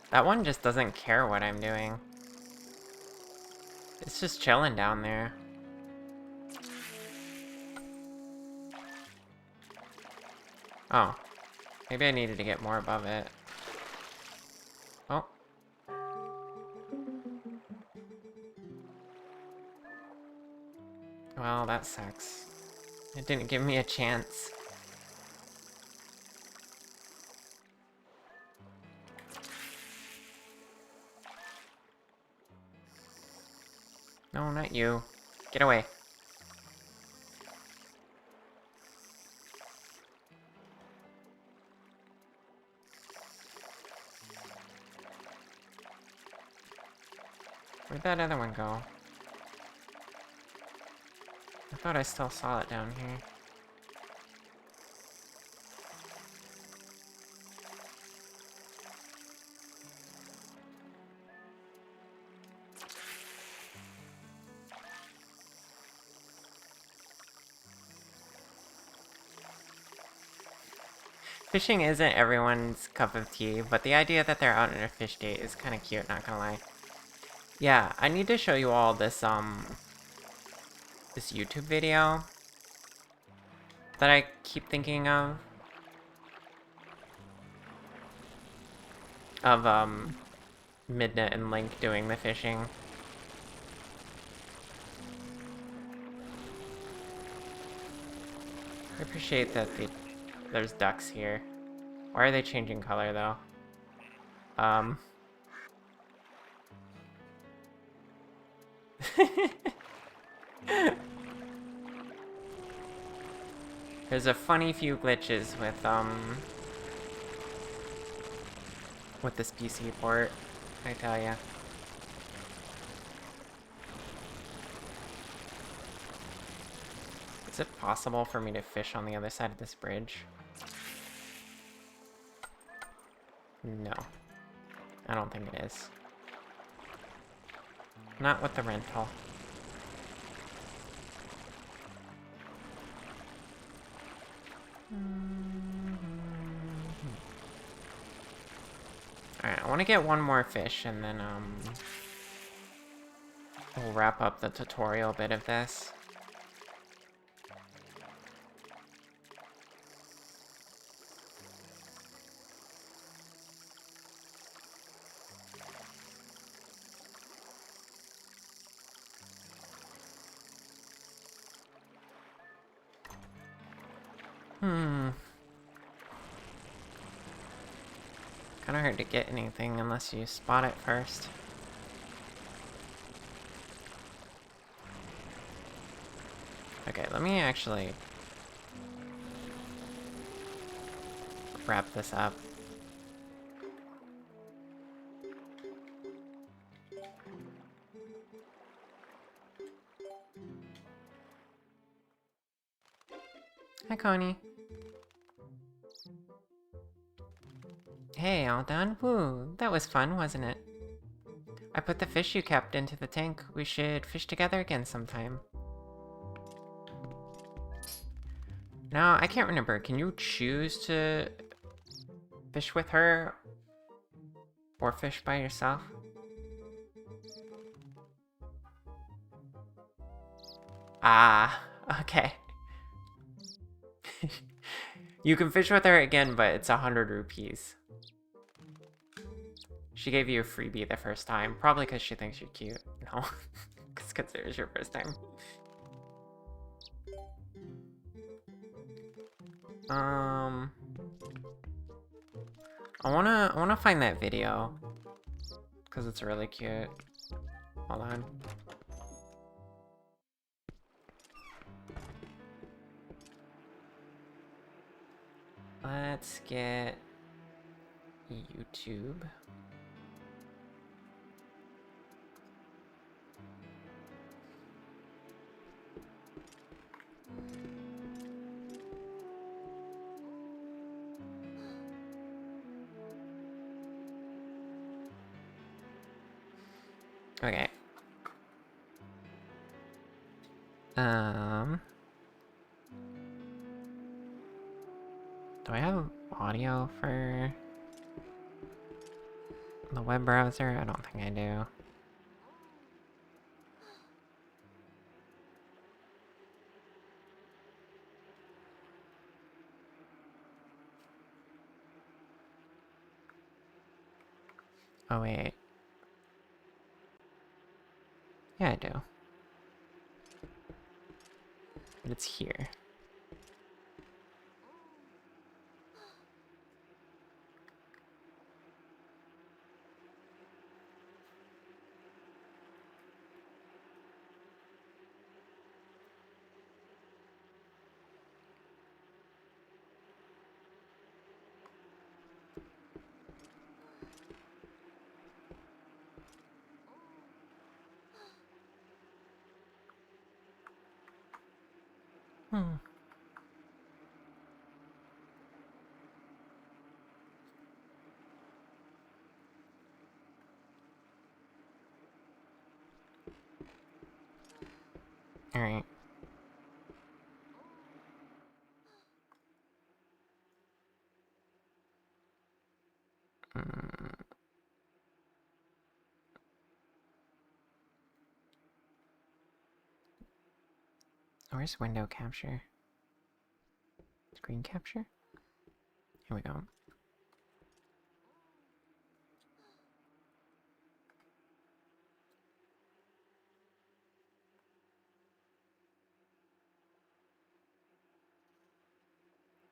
That one just doesn't care what I'm doing. It's just chilling down there. Oh. Maybe I needed to get more above it. Oh. Well, that sucks. It didn't give me a chance. No, not you. Get away. Where'd that other one go? I thought I still saw it down here. Fishing isn't everyone's cup of tea, but the idea that they're out on a fish date is kind of cute, not gonna lie. Yeah, I need to show you all this, this YouTube video that I keep thinking of. Of, Midna and Link doing the fishing. I appreciate that there's ducks here. Why are they changing color, though? There's a funny few glitches with this PC port, I tell ya. Is it possible for me to fish on the other side of this bridge? No. I don't think it is. Not with the rental. Alright, I want to get one more fish and then, we'll wrap up the tutorial bit of this. Kinda hard to get anything unless you spot it first. Okay, let me actually wrap this up. Hi, Connie. Hey, all done? Woo, that was fun, wasn't it? I put the fish you kept into the tank. We should fish together again sometime. Now, I can't remember. Can you choose to fish with her? Or fish by yourself? Ah, okay. You can fish with her again, but it's 100 rupees. She gave you a freebie the first time, probably because she thinks you're cute. No, because it was your first time. I wanna find that video because it's really cute. Hold on. Let's get YouTube. Okay. Do I have audio for the web browser? I don't think I do. Oh, wait. Yeah, I do. But it's here. Alright. Where's window capture? Screen capture? Here we go.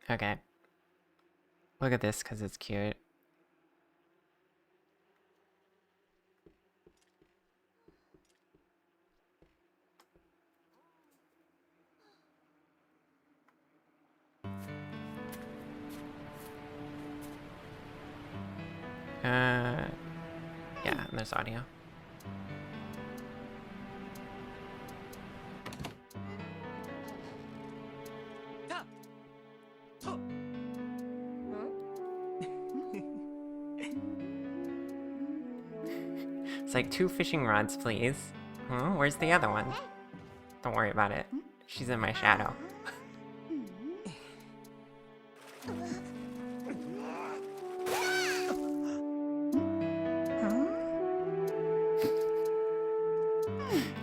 Okay. Look at this, because it's cute. Yeah, and there's audio. It's like 2 fishing rods, please. Where's the other one? Don't worry about it. She's in my shadow.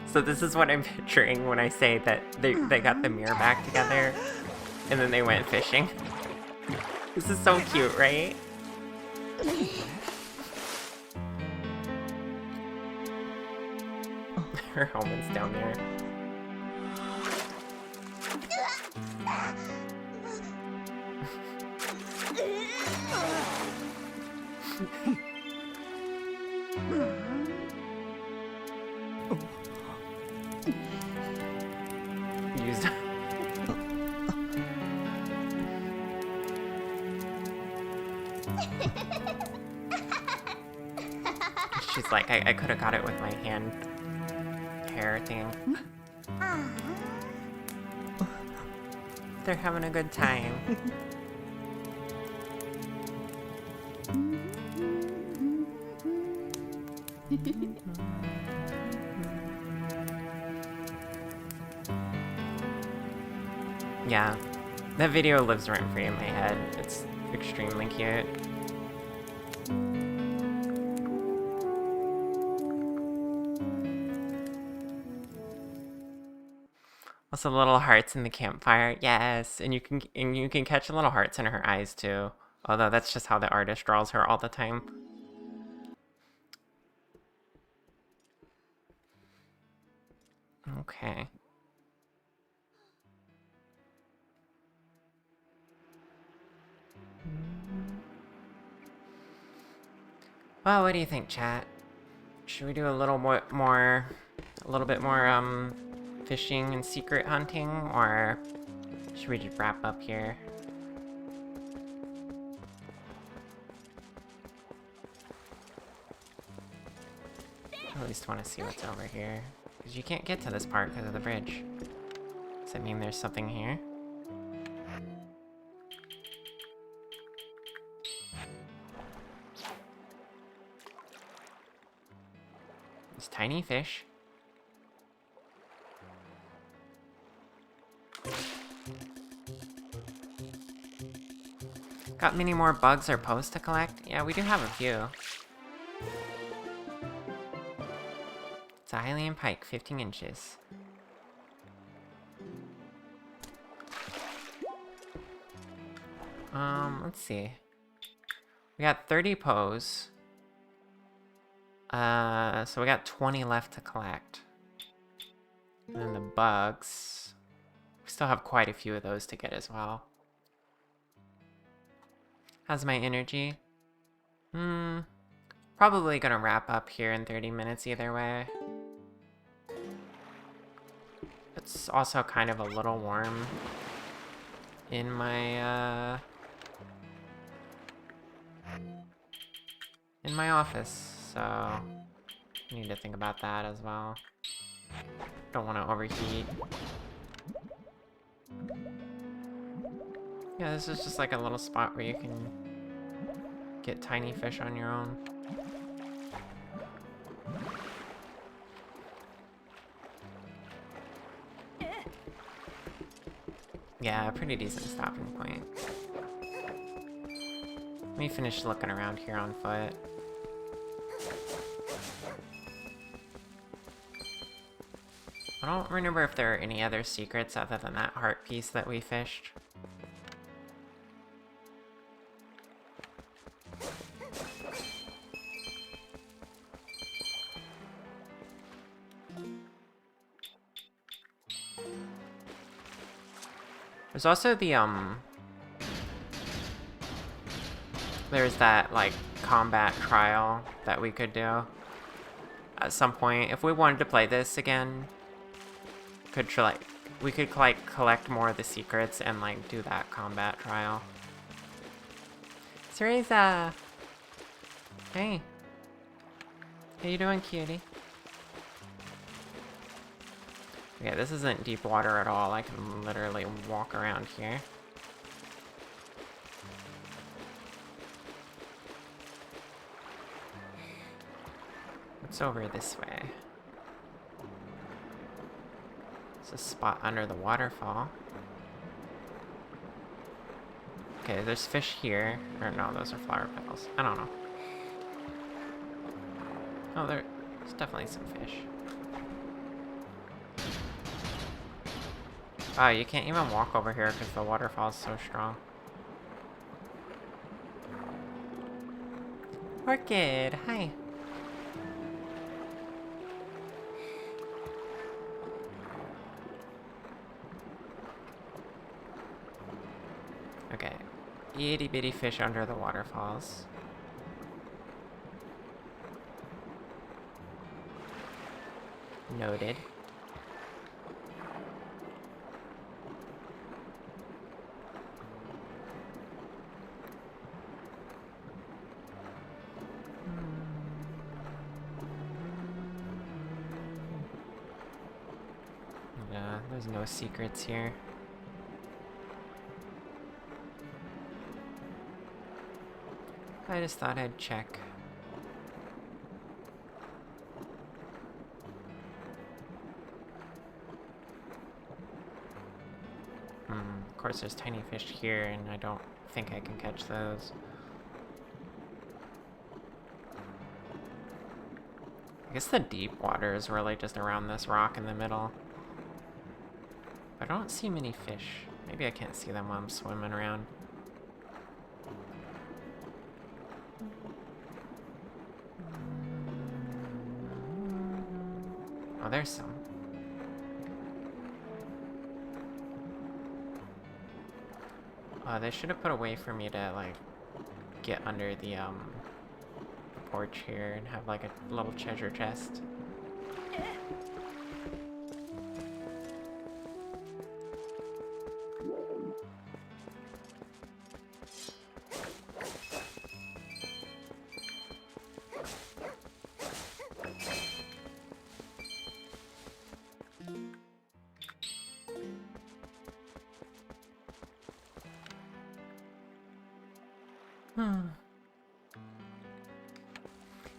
So this is what I'm picturing when I say that they got the mirror back together and then they went fishing. This is so cute, right? Her helmet's down there. Used. She's like, I could have got it with my hand hair thing. They're having a good time. Yeah, that video lives rent-free in my head. It's extremely cute. Also, little hearts in the campfire. Yes, and you can catch little hearts in her eyes too. Although that's just how the artist draws her all the time. Okay. Well, what do you think, chat? Should we do a little bit more, fishing and secret hunting, or should we just wrap up here? I at least want to see what's over here. Because you can't get to this part because of the bridge. Does that mean there's something here? There's tiny fish. Got many more bugs or posts to collect? Yeah, we do have a few. It's a Hylian pike, 15 inches. Let's see. We got 30 pose. So we got 20 left to collect. And then the bugs. We still have quite a few of those to get as well. How's my energy? Probably gonna wrap up here in 30 minutes either way. It's also kind of a little warm in my office, so I need to think about that as well. Don't want to overheat. Yeah, this is just like a little spot where you can get tiny fish on your own. Yeah, a pretty decent stopping point. Let me finish looking around here on foot. I don't remember if there are any other secrets other than that heart piece that we fished. There's also the, there's that, like, combat trial that we could do at some point. If we wanted to play this again, we could, like, collect more of the secrets and, like, do that combat trial. Cereza! Hey. How you doing, cutie? Okay, this isn't deep water at all. I can literally walk around here. What's over this way? It's a spot under the waterfall. Okay, there's fish here. Or no, those are flower petals. I don't know. Oh, there's definitely some fish. Oh, you can't even walk over here because the waterfall's so strong. Orchid, hi. Okay, itty bitty fish under the waterfalls. Noted. Yeah, there's no secrets here. I just thought I'd check. Of course there's tiny fish here, and I don't think I can catch those. I guess the deep water is really just around this rock in the middle. But I don't see many fish. Maybe I can't see them while I'm swimming around. Oh, there's some. They should have put a way for me to, like, get under the porch here and have, like, a little treasure chest.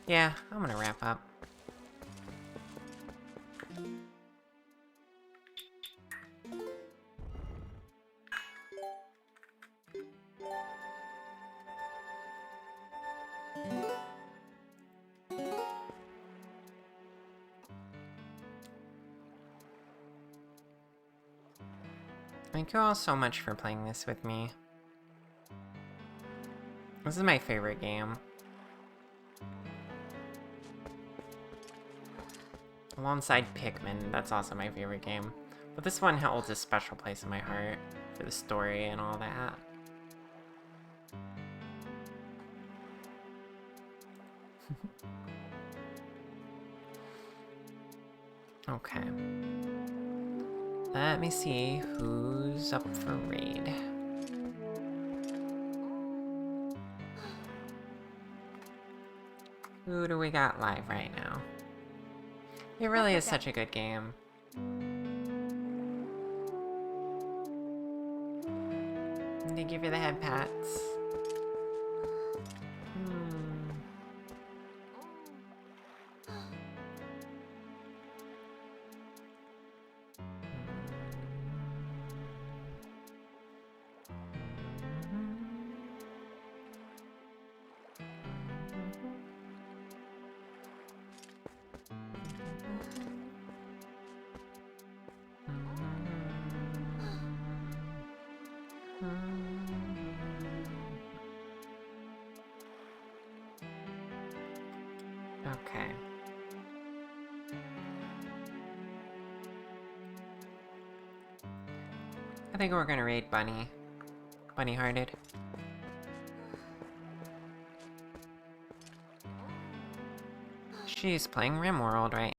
Yeah, I'm gonna wrap up. Thank you all so much for playing this with me. This is my favorite game. Alongside Pikmin, that's also my favorite game. But this one holds a special place in my heart for the story and all that. Okay. Let me see who's up for raid. Who do we got live right now? It really is such a good game. And they give you the head pats. Okay. I think we're gonna raid Bunny. Bunny-hearted. She's playing RimWorld right